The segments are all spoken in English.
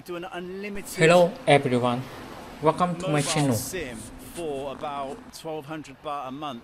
do an unlimited Hello everyone, welcome to my mobile channel. sim for about 1,200 baht a month.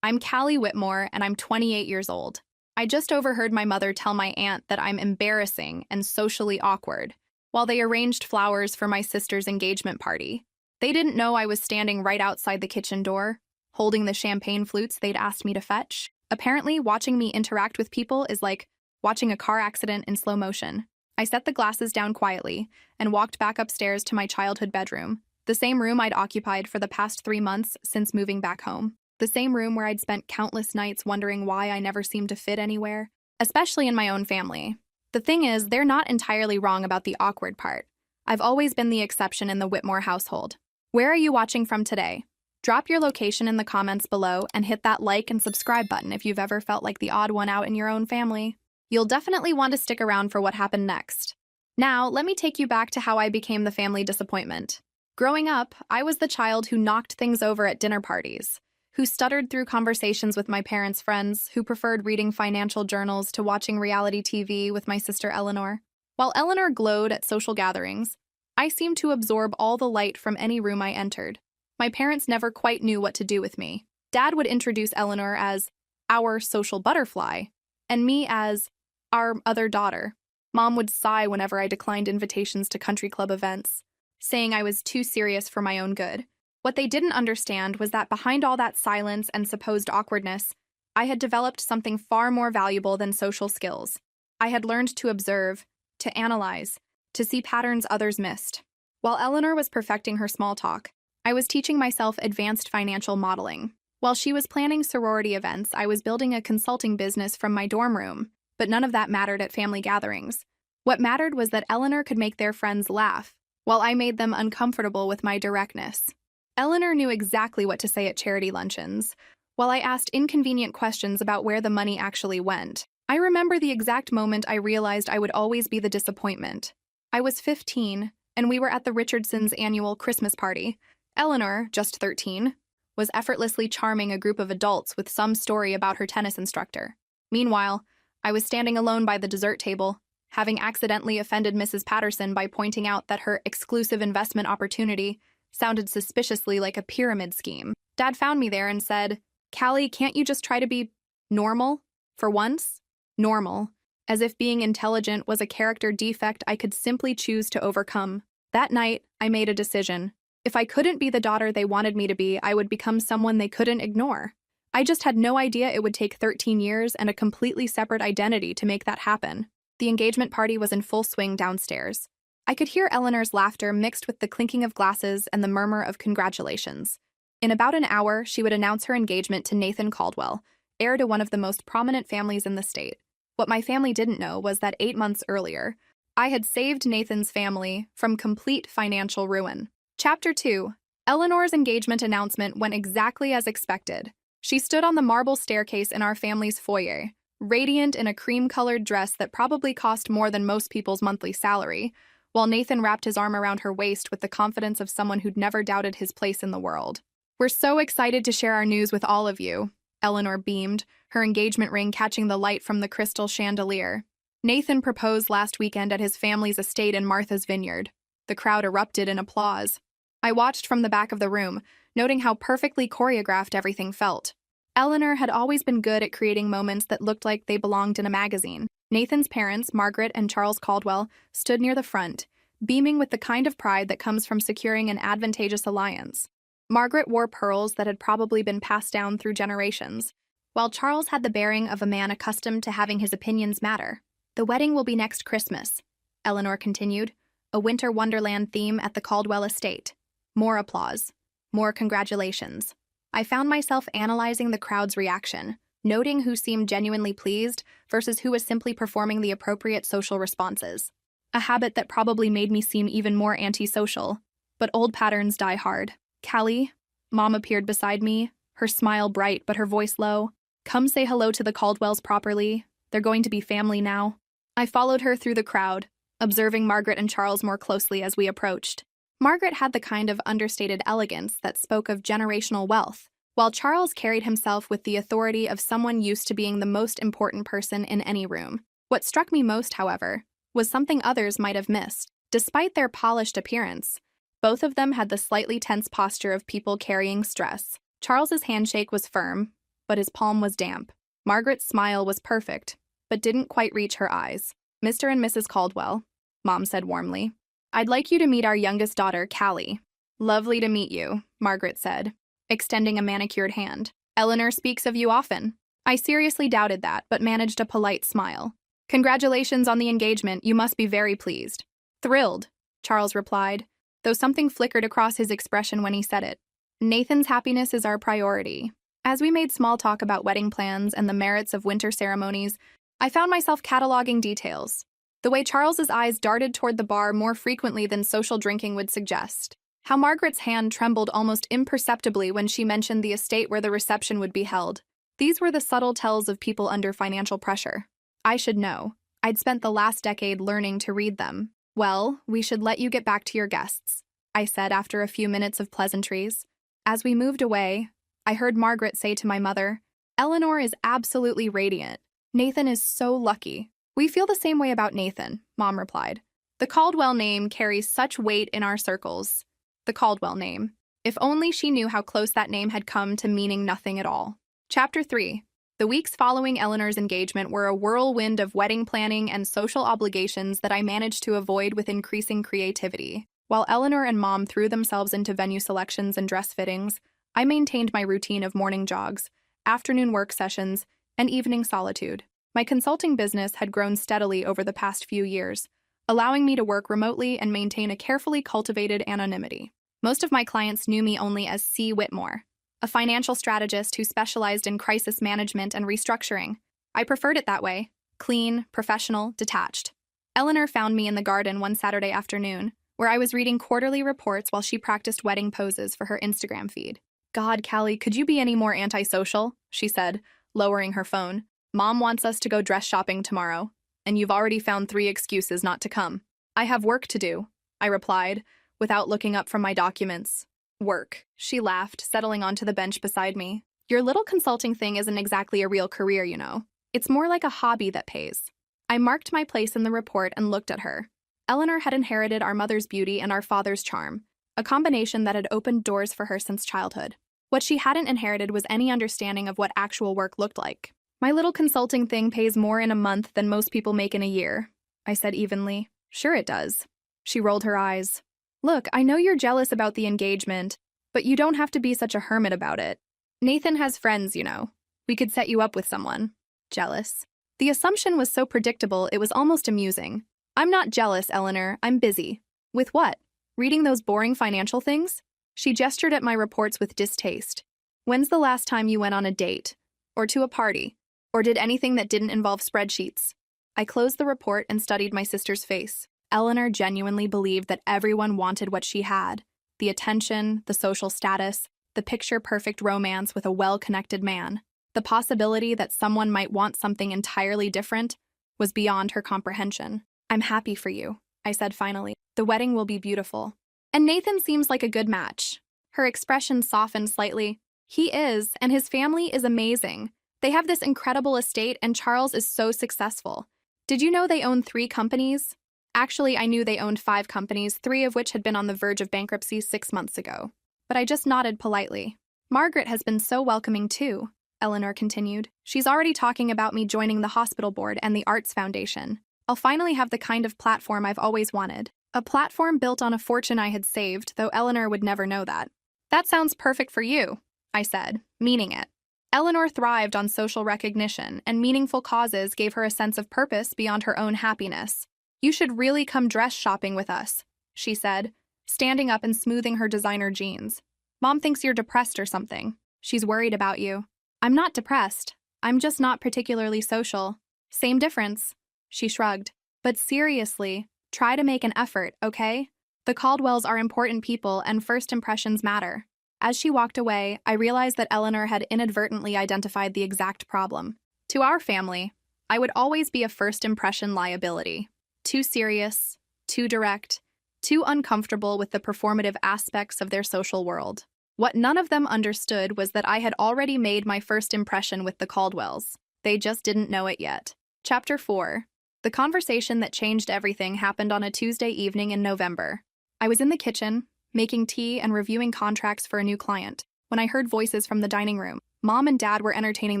I'm Callie Whitmore, and I'm 28 years old. I just overheard my mother tell my aunt that I'm embarrassing and socially awkward while they arranged flowers for my sister's engagement party. They didn't know I was standing right outside the kitchen door, holding the champagne flutes they'd asked me to fetch. Apparently, watching me interact with people is like watching a car accident in slow motion. I set the glasses down quietly and walked back upstairs to my childhood bedroom, the same room I'd occupied for the past 3 months since moving back home. The same room where I'd spent countless nights wondering why I never seemed to fit anywhere, especially in my own family. The thing is, they're not entirely wrong about the awkward part. I've always been the exception in the Whitmore household. Where are you watching from today? Drop your location in the comments below and hit that like and subscribe button if you've ever felt like the odd one out in your own family. You'll definitely want to stick around for what happened next. Now, let me take you back to how I became the family disappointment. Growing up, I was the child who knocked things over at dinner parties, who stuttered through conversations with my parents' friends, who preferred reading financial journals to watching reality TV with my sister Eleanor. While Eleanor glowed at social gatherings, I seemed to absorb all the light from any room I entered. My parents never quite knew what to do with me. Dad would introduce Eleanor as our social butterfly, and me as our other daughter. Mom would sigh whenever I declined invitations to country club events, saying I was too serious for my own good. What they didn't understand was that behind all that silence and supposed awkwardness, I had developed something far more valuable than social skills. I had learned to observe, to analyze, to see patterns others missed. While Eleanor was perfecting her small talk, I was teaching myself advanced financial modeling. While she was planning sorority events, I was building a consulting business from my dorm room, but none of that mattered at family gatherings. What mattered was that Eleanor could make their friends laugh, while I made them uncomfortable with my directness. Eleanor knew exactly what to say at charity luncheons, while I asked inconvenient questions about where the money actually went. I remember the exact moment I realized I would always be the disappointment. I was 15, and we were at the Richardsons' annual Christmas party. Eleanor, just 13, was effortlessly charming a group of adults with some story about her tennis instructor. Meanwhile, I was standing alone by the dessert table, having accidentally offended Mrs. Patterson by pointing out that her exclusive investment opportunity sounded suspiciously like a pyramid scheme. Dad found me there and said, "Callie, can't you just try to be normal? For once?" Normal, as if being intelligent was a character defect I could simply choose to overcome. That night, I made a decision. If I couldn't be the daughter they wanted me to be, I would become someone they couldn't ignore. I just had no idea it would take 13 years and a completely separate identity to make that happen. The engagement party was in full swing downstairs. I could hear Eleanor's laughter mixed with the clinking of glasses and the murmur of congratulations. In about an hour, she would announce her engagement to Nathan Caldwell, heir to one of the most prominent families in the state. What my family didn't know was that 8 months earlier, I had saved Nathan's family from complete financial ruin. Chapter 2. Eleanor's engagement announcement went exactly as expected. She stood on the marble staircase in our family's foyer, radiant in a cream-colored dress that probably cost more than most people's monthly salary, while Nathan wrapped his arm around her waist with the confidence of someone who'd never doubted his place in the world. "We're so excited to share our news with all of you," Eleanor beamed, her engagement ring catching the light from the crystal chandelier. Nathan proposed last weekend at his family's estate in Martha's Vineyard. The crowd erupted in applause. I watched from the back of the room, noting how perfectly choreographed everything felt. Eleanor had always been good at creating moments that looked like they belonged in a magazine. Nathan's parents, Margaret and Charles Caldwell, stood near the front, beaming with the kind of pride that comes from securing an advantageous alliance. Margaret wore pearls that had probably been passed down through generations, while Charles had the bearing of a man accustomed to having his opinions matter. "The wedding will be next Christmas," Eleanor continued, a winter wonderland theme at the Caldwell estate. More applause. More congratulations. I found myself analyzing the crowd's reaction, noting who seemed genuinely pleased versus who was simply performing the appropriate social responses. A habit that probably made me seem even more antisocial. But old patterns die hard. "Callie," Mom appeared beside me, her smile bright but her voice low. "Come say hello to the Caldwells properly. They're going to be family now." I followed her through the crowd, observing Margaret and Charles more closely as we approached. Margaret had the kind of understated elegance that spoke of generational wealth, while Charles carried himself with the authority of someone used to being the most important person in any room. What struck me most, however, was something others might have missed. Despite their polished appearance, both of them had the slightly tense posture of people carrying stress. Charles's handshake was firm, but his palm was damp. Margaret's smile was perfect, but didn't quite reach her eyes. "Mr. and Mrs. Caldwell," Mom said warmly. "I'd like you to meet our youngest daughter, Callie." "Lovely to meet you," Margaret said, extending a manicured hand. "Eleanor speaks of you often." I seriously doubted that, but managed a polite smile. "Congratulations on the engagement, you must be very pleased." "Thrilled," Charles replied, though something flickered across his expression when he said it. "Nathan's happiness is our priority." As we made small talk about wedding plans and the merits of winter ceremonies, I found myself cataloging details. The way Charles's eyes darted toward the bar more frequently than social drinking would suggest. How Margaret's hand trembled almost imperceptibly when she mentioned the estate where the reception would be held. These were the subtle tells of people under financial pressure. I should know. I'd spent the last decade learning to read them. "Well, we should let you get back to your guests," I said after a few minutes of pleasantries. As we moved away, I heard Margaret say to my mother, "Eleanor is absolutely radiant. Nathan is so lucky." "We feel the same way about Nathan," Mom replied. "The Caldwell name carries such weight in our circles." The Caldwell name. If only she knew how close that name had come to meaning nothing at all. Chapter 3. The weeks following Eleanor's engagement were a whirlwind of wedding planning and social obligations that I managed to avoid with increasing creativity. While Eleanor and Mom threw themselves into venue selections and dress fittings, I maintained my routine of morning jogs, afternoon work sessions, and evening solitude. My consulting business had grown steadily over the past few years, allowing me to work remotely and maintain a carefully cultivated anonymity. Most of my clients knew me only as C. Whitmore, a financial strategist who specialized in crisis management and restructuring. I preferred it that way: clean, professional, detached. Eleanor found me in the garden one Saturday afternoon, where I was reading quarterly reports while she practiced wedding poses for her Instagram feed. "God, Callie, could you be any more antisocial?" she said, lowering her phone. "Mom wants us to go dress shopping tomorrow, and you've already found 3 excuses not to come." "I have work to do," I replied, without looking up from my documents. "Work," she laughed, settling onto the bench beside me. "Your little consulting thing isn't exactly a real career, you know. It's more like a hobby that pays." I marked my place in the report and looked at her. Eleanor had inherited our mother's beauty and our father's charm, a combination that had opened doors for her since childhood. What she hadn't inherited was any understanding of what actual work looked like. "My little consulting thing pays more in a month than most people make in a year," I said evenly. "Sure it does." She rolled her eyes. "Look, I know you're jealous about the engagement, but you don't have to be such a hermit about it. Nathan has friends, you know. We could set you up with someone." Jealous? The assumption was so predictable it was almost amusing. "I'm not jealous, Eleanor. I'm busy." "With what? Reading those boring financial things?" She gestured at my reports with distaste. "When's the last time you went on a date? Or to a party? Or did anything that didn't involve spreadsheets?" I closed the report and studied my sister's face. Eleanor genuinely believed that everyone wanted what she had: the attention, the social status, the picture-perfect romance with a well-connected man. The possibility that someone might want something entirely different was beyond her comprehension. "I'm happy for you," I said finally. "The wedding will be beautiful. And Nathan seems like a good match." Her expression softened slightly. "He is, and his family is amazing. They have this incredible estate, and Charles is so successful. Did you know they own 3 companies? Actually, I knew they owned 5 companies, 3 of which had been on the verge of bankruptcy 6 months ago. But I just nodded politely. "Margaret has been so welcoming too," Eleanor continued. "She's already talking about me joining the hospital board and the Arts Foundation. I'll finally have the kind of platform I've always wanted. A platform built on a fortune I had saved, though Eleanor would never know that." "That sounds perfect for you," I said, meaning it. Eleanor thrived on social recognition, and meaningful causes gave her a sense of purpose beyond her own happiness. "You should really come dress shopping with us," she said, standing up and smoothing her designer jeans. "Mom thinks you're depressed or something. She's worried about you." "I'm not depressed. I'm just not particularly social." "Same difference," she shrugged. "But seriously, try to make an effort, okay? The Caldwells are important people and first impressions matter." As she walked away, I realized that Eleanor had inadvertently identified the exact problem. To our family, I would always be a first impression liability. Too serious, too direct, too uncomfortable with the performative aspects of their social world. What none of them understood was that I had already made my first impression with the Caldwells. They just didn't know it yet. Chapter 4. The conversation that changed everything happened on a Tuesday evening in November. I was in the kitchen, making tea and reviewing contracts for a new client, when I heard voices from the dining room. Mom and Dad were entertaining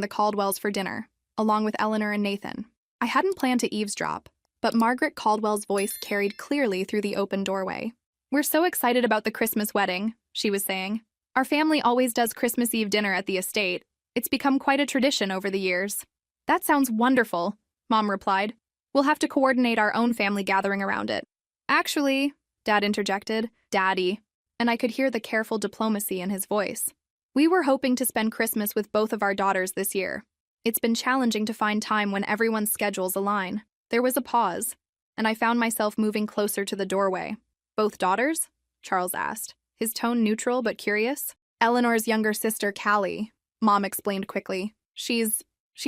the Caldwells for dinner, along with Eleanor and Nathan. I hadn't planned to eavesdrop, but Margaret Caldwell's voice carried clearly through the open doorway. "We're so excited about the Christmas wedding," she was saying. "Our family always does Christmas Eve dinner at the estate. It's become quite a tradition over the years." "That sounds wonderful," Mom replied. "We'll have to coordinate our own family gathering around it." "Actually," Dad interjected, "Daddy," and I could hear the careful diplomacy in his voice. "We were hoping to spend Christmas with both of our daughters this year. It's been challenging to find time when everyone's schedules align." There was a pause, and I found myself moving closer to the doorway. "Both daughters?" Charles asked, his tone neutral but curious. "Eleanor's younger sister, Callie," Mom explained quickly. She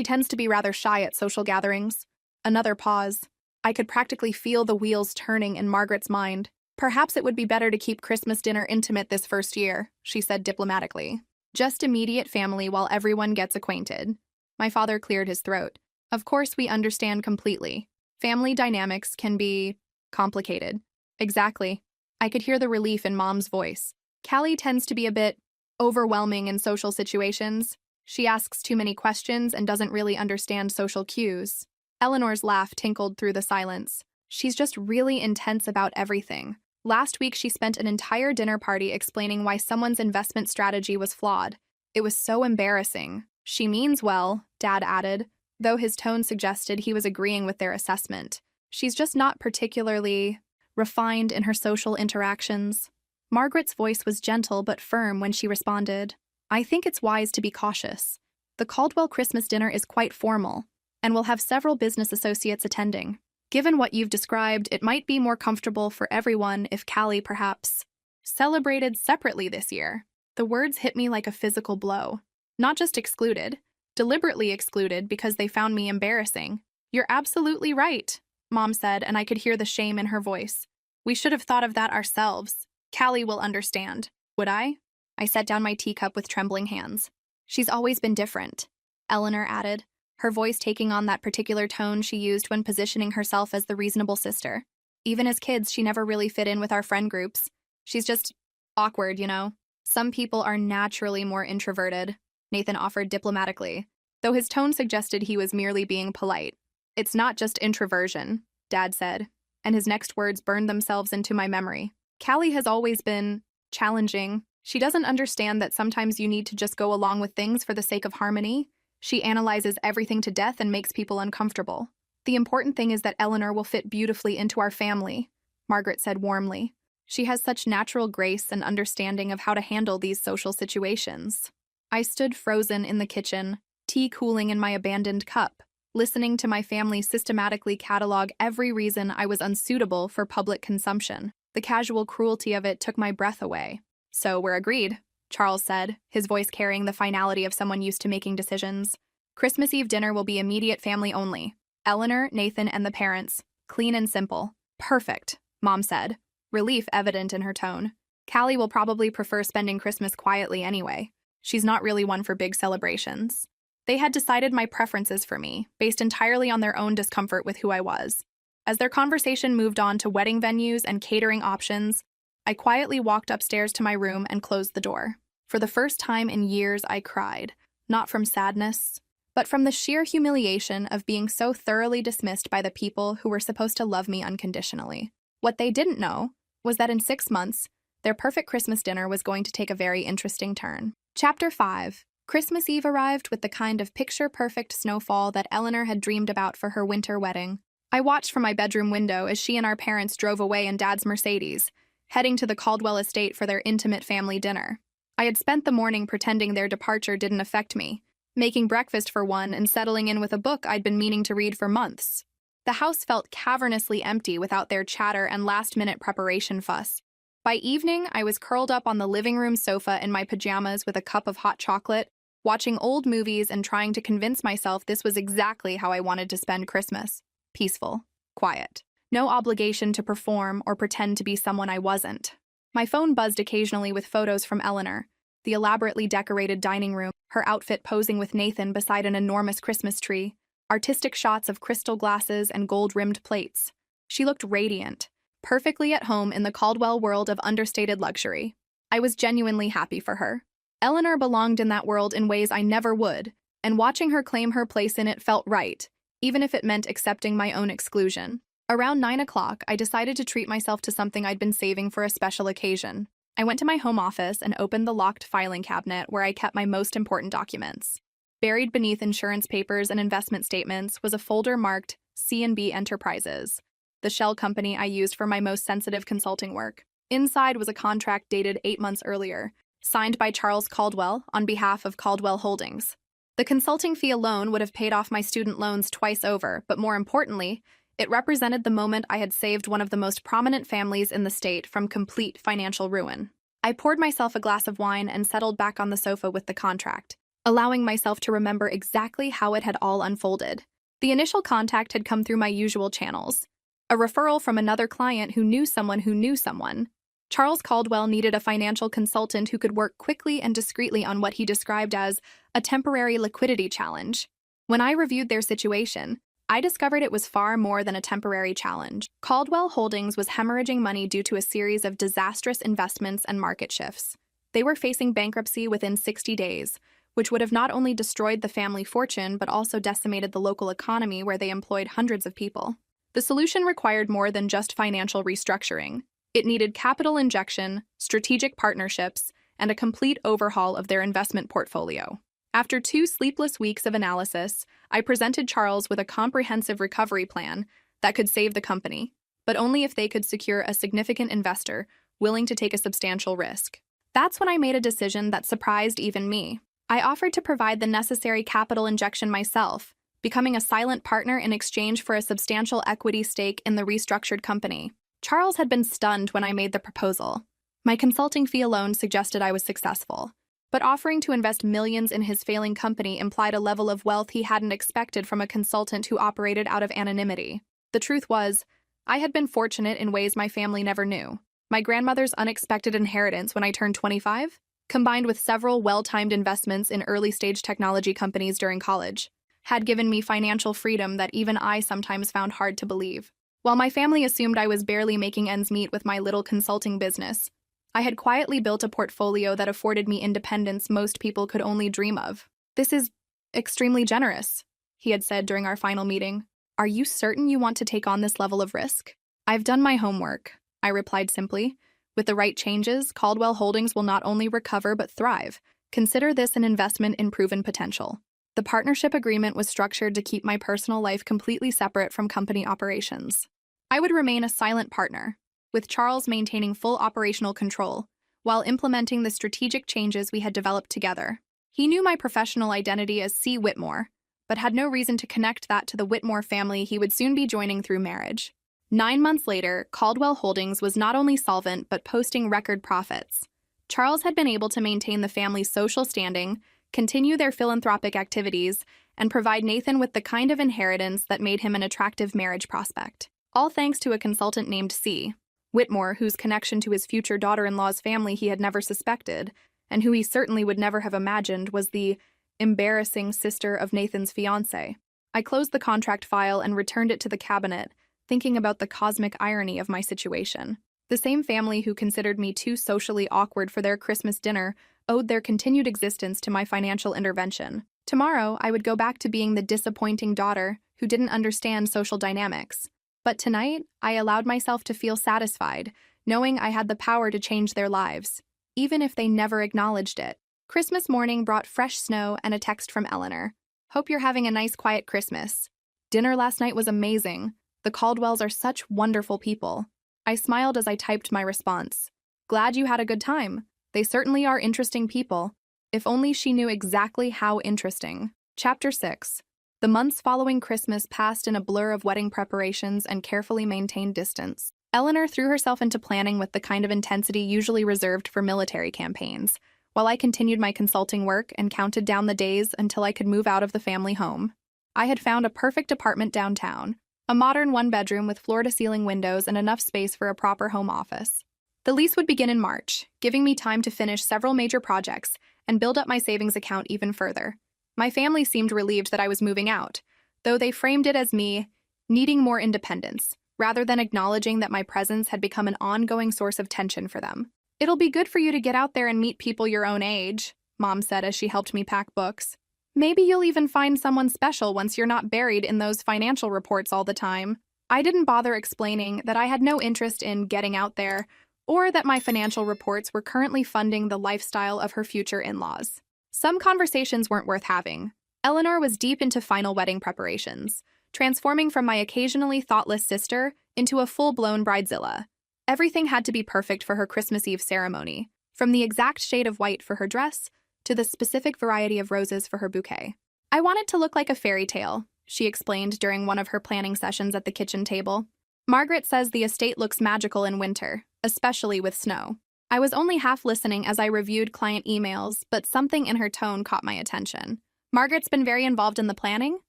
tends to be rather shy at social gatherings." Another pause. I could practically feel the wheels turning in Margaret's mind. "Perhaps it would be better to keep Christmas dinner intimate this first year," she said diplomatically. "Just immediate family while everyone gets acquainted." My father cleared his throat. "Of course we understand completely. Family dynamics can be complicated." "Exactly." I could hear the relief in Mom's voice. "Callie tends to be a bit overwhelming in social situations. She asks too many questions and doesn't really understand social cues." Eleanor's laugh tinkled through the silence. "She's just really intense about everything. Last week she spent an entire dinner party explaining why someone's investment strategy was flawed. It was so embarrassing." "She means well," Dad added, though his tone suggested he was agreeing with their assessment. "She's just not particularly refined in her social interactions." Margaret's voice was gentle but firm when she responded. "I think it's wise to be cautious. The Caldwell Christmas dinner is quite formal, and we'll have several business associates attending. Given what you've described, it might be more comfortable for everyone if Callie perhaps celebrated separately this year." The words hit me like a physical blow. Not just excluded, deliberately excluded because they found me embarrassing. "You're absolutely right," Mom said, and I could hear the shame in her voice. "We should have thought of that ourselves. Callie will understand." "Would I?" I set down my teacup with trembling hands. "She's always been different," Eleanor added, her voice taking on that particular tone she used when positioning herself as the reasonable sister. "Even as kids, she never really fit in with our friend groups. She's just awkward, you know. Some people are naturally more introverted," Nathan offered diplomatically, though his tone suggested he was merely being polite. "It's not just introversion," Dad said, and his next words burned themselves into my memory. "Callie has always been challenging. She doesn't understand that sometimes you need to just go along with things for the sake of harmony. She analyzes everything to death and makes people uncomfortable. The important thing is that Eleanor will fit beautifully into our family," Margaret said warmly. "She has such natural grace and understanding of how to handle these social situations." I stood frozen in the kitchen, tea cooling in my abandoned cup, listening to my family systematically catalog every reason I was unsuitable for public consumption. The casual cruelty of it took my breath away. "So we're agreed," Charles said, his voice carrying the finality of someone used to making decisions. "Christmas Eve dinner will be immediate family only. Eleanor, Nathan, and the parents. Clean and simple." "Perfect," Mom said, relief evident in her tone. "Callie will probably prefer spending Christmas quietly anyway. She's not really one for big celebrations." They had decided my preferences for me, based entirely on their own discomfort with who I was. As their conversation moved on to wedding venues and catering options, I quietly walked upstairs to my room and closed the door. For the first time in years, I cried, not from sadness, but from the sheer humiliation of being so thoroughly dismissed by the people who were supposed to love me unconditionally. What they didn't know was that in 6 months, their perfect Christmas dinner was going to take a very interesting turn. Chapter 5. Christmas Eve arrived with the kind of picture-perfect snowfall that Eleanor had dreamed about for her winter wedding. I watched from my bedroom window as she and our parents drove away in Dad's Mercedes, heading to the Caldwell estate for their intimate family dinner. I had spent the morning pretending their departure didn't affect me, making breakfast for one and settling in with a book I'd been meaning to read for months. The house felt cavernously empty without their chatter and last-minute preparation fuss. By evening, I was curled up on the living room sofa in my pajamas with a cup of hot chocolate, watching old movies and trying to convince myself this was exactly how I wanted to spend Christmas. Peaceful, quiet. No obligation to perform or pretend to be someone I wasn't. My phone buzzed occasionally with photos from Eleanor, the elaborately decorated dining room, her outfit posing with Nathan beside an enormous Christmas tree, artistic shots of crystal glasses and gold-rimmed plates. She looked radiant, perfectly at home in the Caldwell world of understated luxury. I was genuinely happy for her. Eleanor belonged in that world in ways I never would, and watching her claim her place in it felt right, even if it meant accepting my own exclusion. Around 9 o'clock, I decided to treat myself to something I'd been saving for a special occasion. I went to my home office and opened the locked filing cabinet where I kept my most important documents. Buried beneath insurance papers and investment statements was a folder marked C&B Enterprises, the shell company I used for my most sensitive consulting work. Inside was a contract dated 8 months earlier, signed by Charles Caldwell on behalf of Caldwell Holdings. The consulting fee alone would have paid off my student loans twice over, but more importantly, it represented the moment I had saved one of the most prominent families in the state from complete financial ruin. I poured myself a glass of wine and settled back on the sofa with the contract, allowing myself to remember exactly how it had all unfolded. The initial contact had come through my usual channels. A referral from another client who knew someone who knew someone. Charles Caldwell needed a financial consultant who could work quickly and discreetly on what he described as a temporary liquidity challenge. When I reviewed their situation, I discovered it was far more than a temporary challenge. Caldwell Holdings was hemorrhaging money due to a series of disastrous investments and market shifts. They were facing bankruptcy within 60 days, which would have not only destroyed the family fortune but also decimated the local economy where they employed hundreds of people. The solution required more than just financial restructuring. It needed capital injection, strategic partnerships, and a complete overhaul of their investment portfolio. After 2 sleepless weeks of analysis, I presented Charles with a comprehensive recovery plan that could save the company, but only if they could secure a significant investor willing to take a substantial risk. That's when I made a decision that surprised even me. I offered to provide the necessary capital injection myself, becoming a silent partner in exchange for a substantial equity stake in the restructured company. Charles had been stunned when I made the proposal. My consulting fee alone suggested I was successful, but offering to invest millions in his failing company implied a level of wealth he hadn't expected from a consultant who operated out of anonymity. The truth was, I had been fortunate in ways my family never knew. My grandmother's unexpected inheritance when I turned 25, combined with several well-timed investments in early-stage technology companies during college, had given me financial freedom that even I sometimes found hard to believe. While my family assumed I was barely making ends meet with my little consulting business, I had quietly built a portfolio that afforded me independence most people could only dream of. "This is extremely generous," he had said during our final meeting. "Are you certain you want to take on this level of risk?" "I've done my homework," I replied simply. "With the right changes, Caldwell Holdings will not only recover but thrive. Consider this an investment in proven potential." The partnership agreement was structured to keep my personal life completely separate from company operations. I would remain a silent partner, with Charles maintaining full operational control, while implementing the strategic changes we had developed together. He knew my professional identity as C. Whitmore, but had no reason to connect that to the Whitmore family he would soon be joining through marriage. 9 months later, Caldwell Holdings was not only solvent but posting record profits. Charles had been able to maintain the family's social standing, continue their philanthropic activities, and provide Nathan with the kind of inheritance that made him an attractive marriage prospect. All thanks to a consultant named C. Whitmore, whose connection to his future daughter-in-law's family he had never suspected, and who he certainly would never have imagined was the embarrassing sister of Nathan's fiancé. I closed the contract file and returned it to the cabinet, thinking about the cosmic irony of my situation. The same family who considered me too socially awkward for their Christmas dinner owed their continued existence to my financial intervention. Tomorrow, I would go back to being the disappointing daughter who didn't understand social dynamics. But tonight, I allowed myself to feel satisfied, knowing I had the power to change their lives, even if they never acknowledged it. Christmas morning brought fresh snow and a text from Eleanor. "Hope you're having a nice, quiet Christmas. Dinner last night was amazing. The Caldwells are such wonderful people." I smiled as I typed my response. "Glad you had a good time. They certainly are interesting people." If only she knew exactly how interesting. Chapter 6. The months following Christmas passed in a blur of wedding preparations and carefully maintained distance. Eleanor threw herself into planning with the kind of intensity usually reserved for military campaigns, while I continued my consulting work and counted down the days until I could move out of the family home. I had found a perfect apartment downtown, a modern one-bedroom with floor-to-ceiling windows and enough space for a proper home office. The lease would begin in March, giving me time to finish several major projects and build up my savings account even further. My family seemed relieved that I was moving out, though they framed it as me needing more independence, rather than acknowledging that my presence had become an ongoing source of tension for them. "It'll be good for you to get out there and meet people your own age," Mom said as she helped me pack books. "Maybe you'll even find someone special once you're not buried in those financial reports all the time." I didn't bother explaining that I had no interest in getting out there, or that my financial reports were currently funding the lifestyle of her future in-laws. Some conversations weren't worth having. Eleanor was deep into final wedding preparations, transforming from my occasionally thoughtless sister into a full-blown bridezilla. Everything had to be perfect for her Christmas Eve ceremony, from the exact shade of white for her dress to the specific variety of roses for her bouquet. "I want it to look like a fairy tale," she explained during one of her planning sessions at the kitchen table. "Margaret says the estate looks magical in winter, especially with snow." I was only half listening as I reviewed client emails, but something in her tone caught my attention. "Margaret's been very involved in the planning?"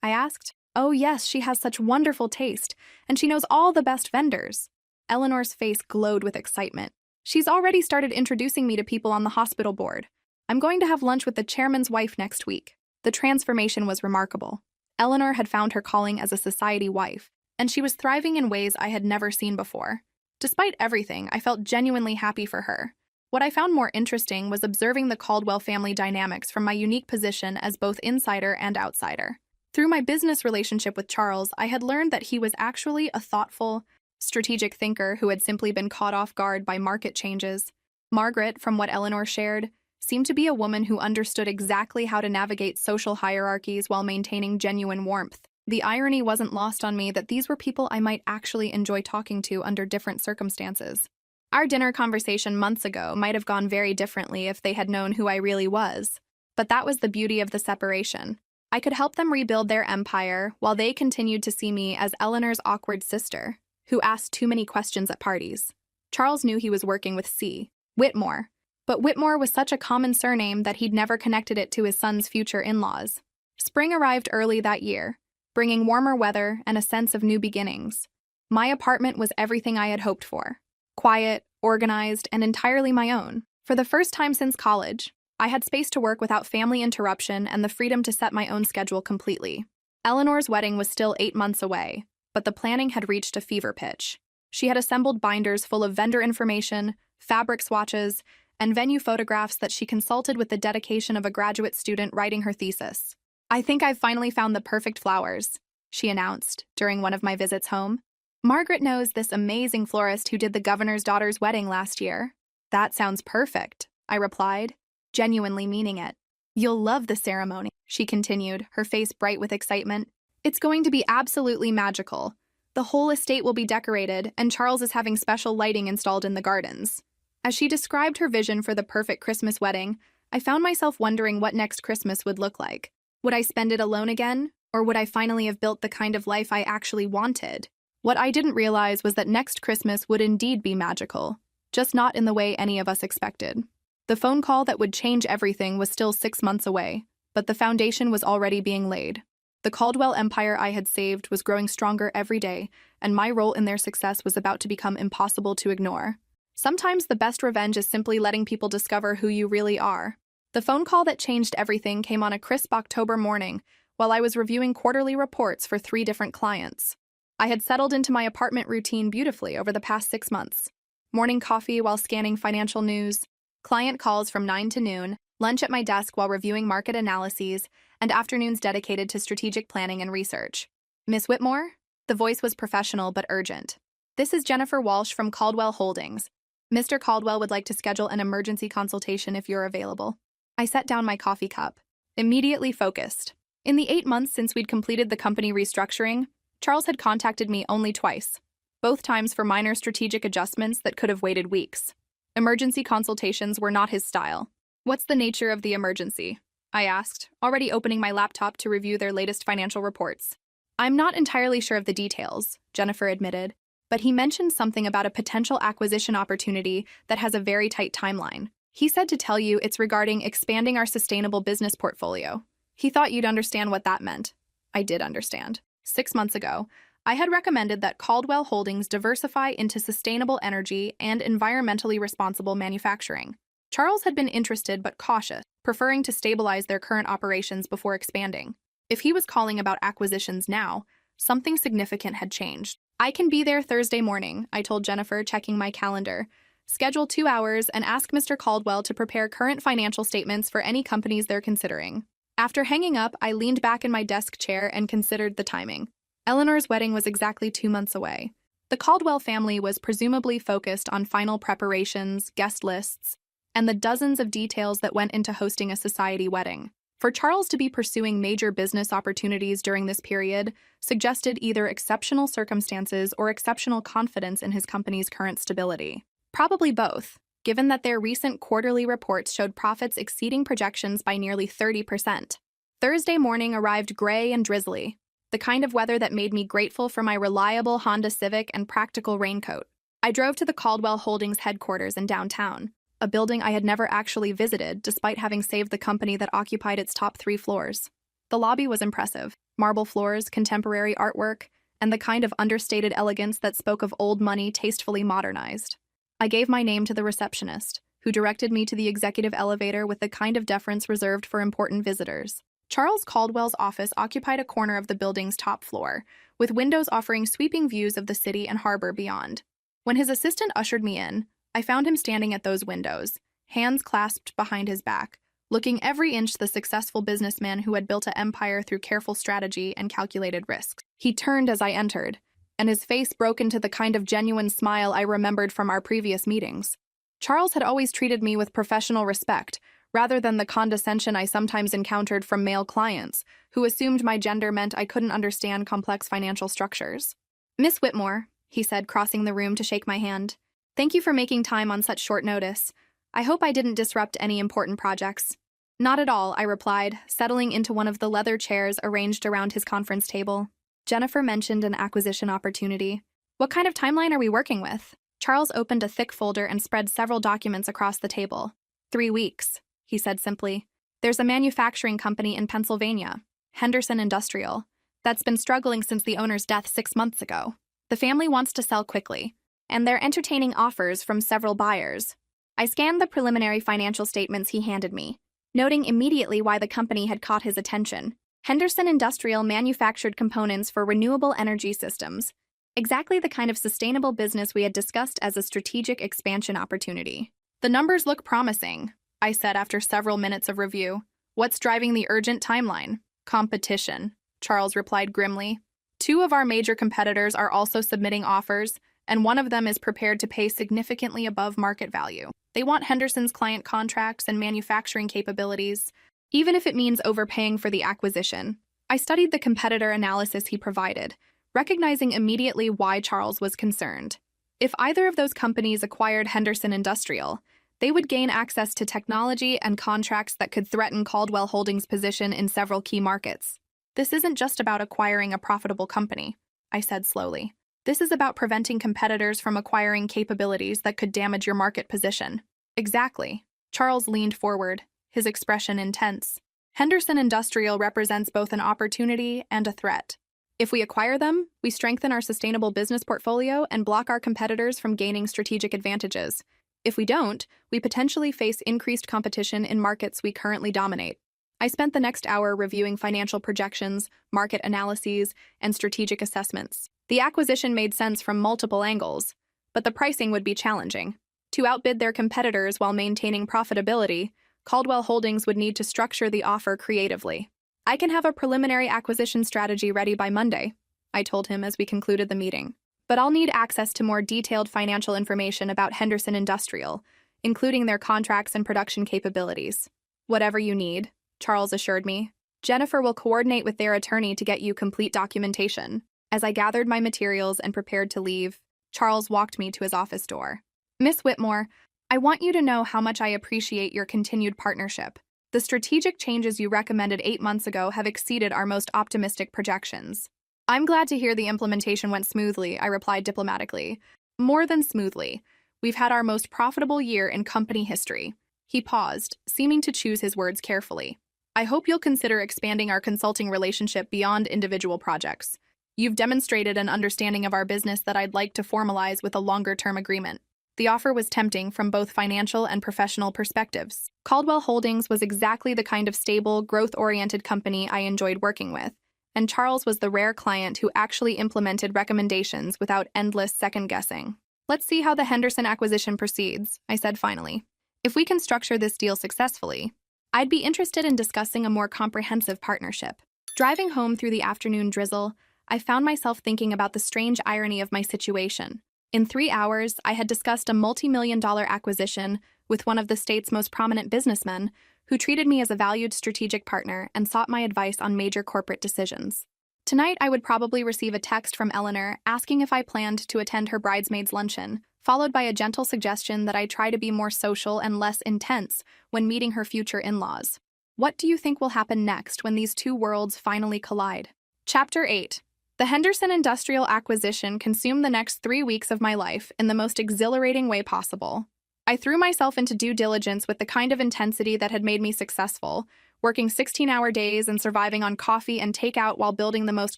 I asked. "Oh yes, she has such wonderful taste, and she knows all the best vendors." Eleanor's face glowed with excitement. "She's already started introducing me to people on the hospital board. I'm going to have lunch with the chairman's wife next week." The transformation was remarkable. Eleanor had found her calling as a society wife, and she was thriving in ways I had never seen before. Despite everything, I felt genuinely happy for her. What I found more interesting was observing the Caldwell family dynamics from my unique position as both insider and outsider. Through my business relationship with Charles, I had learned that he was actually a thoughtful, strategic thinker who had simply been caught off guard by market changes. Margaret, from what Eleanor shared, seemed to be a woman who understood exactly how to navigate social hierarchies while maintaining genuine warmth. The irony wasn't lost on me that these were people I might actually enjoy talking to under different circumstances. Our dinner conversation months ago might have gone very differently if they had known who I really was. But that was the beauty of the separation. I could help them rebuild their empire while they continued to see me as Eleanor's awkward sister, who asked too many questions at parties. Charles knew he was working with C. Whitmore, but Whitmore was such a common surname that he'd never connected it to his son's future in-laws. Spring arrived early that year, bringing warmer weather and a sense of new beginnings. My apartment was everything I had hoped for. Quiet, organized, and entirely my own. For the first time since college, I had space to work without family interruption and the freedom to set my own schedule completely. Eleanor's wedding was still 8 months away, but the planning had reached a fever pitch. She had assembled binders full of vendor information, fabric swatches, and venue photographs that she consulted with the dedication of a graduate student writing her thesis. "I think I've finally found the perfect flowers," she announced during one of my visits home. "Margaret knows this amazing florist who did the governor's daughter's wedding last year." "That sounds perfect," I replied, genuinely meaning it. "You'll love the ceremony," she continued, her face bright with excitement. "It's going to be absolutely magical. The whole estate will be decorated, and Charles is having special lighting installed in the gardens." As she described her vision for the perfect Christmas wedding, I found myself wondering what next Christmas would look like. Would I spend it alone again, or would I finally have built the kind of life I actually wanted? What I didn't realize was that next Christmas would indeed be magical, just not in the way any of us expected. The phone call that would change everything was still 6 months away, but the foundation was already being laid. The Caldwell empire I had saved was growing stronger every day, and my role in their success was about to become impossible to ignore. Sometimes the best revenge is simply letting people discover who you really are. The phone call that changed everything came on a crisp October morning while I was reviewing quarterly reports for 3 different clients. I had settled into my apartment routine beautifully over the past 6 months. Morning coffee while scanning financial news, client calls from 9 to noon, lunch at my desk while reviewing market analyses, and afternoons dedicated to strategic planning and research. "Miss Whitmore?" The voice was professional but urgent. "This is Jennifer Walsh from Caldwell Holdings. Mr. Caldwell would like to schedule an emergency consultation if you're available." I set down my coffee cup, immediately focused. In the 8 months since we'd completed the company restructuring, Charles had contacted me only twice, both times for minor strategic adjustments that could have waited weeks. Emergency consultations were not his style. "What's the nature of the emergency?" I asked, already opening my laptop to review their latest financial reports. "I'm not entirely sure of the details," Jennifer admitted, "but he mentioned something about a potential acquisition opportunity that has a very tight timeline. He said to tell you it's regarding expanding our sustainable business portfolio. He thought you'd understand what that meant." I did understand. 6 months ago, I had recommended that Caldwell Holdings diversify into sustainable energy and environmentally responsible manufacturing. Charles had been interested but cautious, preferring to stabilize their current operations before expanding. If he was calling about acquisitions now, something significant had changed. I can be there Thursday morning, I told Jennifer, checking my calendar. Schedule 2 hours and ask Mr. Caldwell to prepare current financial statements for any companies they're considering. After hanging up, I leaned back in my desk chair and considered the timing. Eleanor's wedding was exactly 2 months away. The Caldwell family was presumably focused on final preparations, guest lists, and the dozens of details that went into hosting a society wedding. For Charles to be pursuing major business opportunities during this period suggested either exceptional circumstances or exceptional confidence in his company's current stability. Probably both, given that their recent quarterly reports showed profits exceeding projections by nearly 30%. Thursday morning arrived gray and drizzly, the kind of weather that made me grateful for my reliable Honda Civic and practical raincoat. I drove to the Caldwell Holdings headquarters in downtown, a building I had never actually visited despite having saved the company that occupied its top 3 floors. The lobby was impressive: marble floors, contemporary artwork, and the kind of understated elegance that spoke of old money tastefully modernized. I gave my name to the receptionist, who directed me to the executive elevator with the kind of deference reserved for important visitors. Charles Caldwell's office occupied a corner of the building's top floor, with windows offering sweeping views of the city and harbor beyond. When his assistant ushered me in, I found him standing at those windows, hands clasped behind his back, looking every inch the successful businessman who had built an empire through careful strategy and calculated risks. He turned as I entered, and his face broke into the kind of genuine smile I remembered from our previous meetings. Charles had always treated me with professional respect, rather than the condescension I sometimes encountered from male clients, who assumed my gender meant I couldn't understand complex financial structures. "Miss Whitmore," he said, crossing the room to shake my hand. "Thank you for making time on such short notice. I hope I didn't disrupt any important projects." "Not at all," I replied, settling into one of the leather chairs arranged around his conference table. Jennifer mentioned an acquisition opportunity. "What kind of timeline are we working with?" Charles opened a thick folder and spread several documents across the table. 3 weeks, he said simply. "There's a manufacturing company in Pennsylvania, Henderson Industrial, that's been struggling since the owner's death 6 months ago. The family wants to sell quickly, and they're entertaining offers from several buyers." I scanned the preliminary financial statements he handed me, noting immediately why the company had caught his attention. Henderson Industrial manufactured components for renewable energy systems, exactly the kind of sustainable business we had discussed as a strategic expansion opportunity. "The numbers look promising," I said after several minutes of review. "What's driving the urgent timeline?" "Competition," Charles replied grimly. "2 of our major competitors are also submitting offers, and one of them is prepared to pay significantly above market value. They want Henderson's client contracts and manufacturing capabilities, even if it means overpaying for the acquisition." I studied the competitor analysis he provided, recognizing immediately why Charles was concerned. If either of those companies acquired Henderson Industrial, they would gain access to technology and contracts that could threaten Caldwell Holdings' position in several key markets. "This isn't just about acquiring a profitable company," I said slowly. "This is about preventing competitors from acquiring capabilities that could damage your market position." "Exactly." Charles leaned forward, his expression intense. "Henderson Industrial represents both an opportunity and a threat. If we acquire them, we strengthen our sustainable business portfolio and block our competitors from gaining strategic advantages. If we don't, we potentially face increased competition in markets we currently dominate." I spent the next hour reviewing financial projections, market analyses, and strategic assessments. The acquisition made sense from multiple angles, but the pricing would be challenging. To outbid their competitors while maintaining profitability, Caldwell Holdings would need to structure the offer creatively. "I can have a preliminary acquisition strategy ready by Monday," I told him as we concluded the meeting. "But I'll need access to more detailed financial information about Henderson Industrial, including their contracts and production capabilities." "Whatever you need," Charles assured me. "Jennifer will coordinate with their attorney to get you complete documentation." As I gathered my materials and prepared to leave, Charles walked me to his office door. "Miss Whitmore, I want you to know how much I appreciate your continued partnership. The strategic changes you recommended 8 months ago have exceeded our most optimistic projections." "I'm glad to hear the implementation went smoothly," I replied diplomatically. "More than smoothly. We've had our most profitable year in company history." He paused, seeming to choose his words carefully. "I hope you'll consider expanding our consulting relationship beyond individual projects. You've demonstrated an understanding of our business that I'd like to formalize with a longer-term agreement." The offer was tempting from both financial and professional perspectives. Caldwell Holdings was exactly the kind of stable, growth-oriented company I enjoyed working with, and Charles was the rare client who actually implemented recommendations without endless second-guessing. "Let's see how the Henderson acquisition proceeds," I said finally. "If we can structure this deal successfully, I'd be interested in discussing a more comprehensive partnership." Driving home through the afternoon drizzle, I found myself thinking about the strange irony of my situation. In 3 hours, I had discussed a multi-million-dollar acquisition with one of the state's most prominent businessmen, who treated me as a valued strategic partner and sought my advice on major corporate decisions. Tonight, I would probably receive a text from Eleanor asking if I planned to attend her bridesmaid's luncheon, followed by a gentle suggestion that I try to be more social and less intense when meeting her future in-laws. What do you think will happen next when these two worlds finally collide? Chapter 8. The Henderson Industrial acquisition consumed the next 3 weeks of my life in the most exhilarating way possible. I threw myself into due diligence with the kind of intensity that had made me successful, working 16-hour days and surviving on coffee and takeout while building the most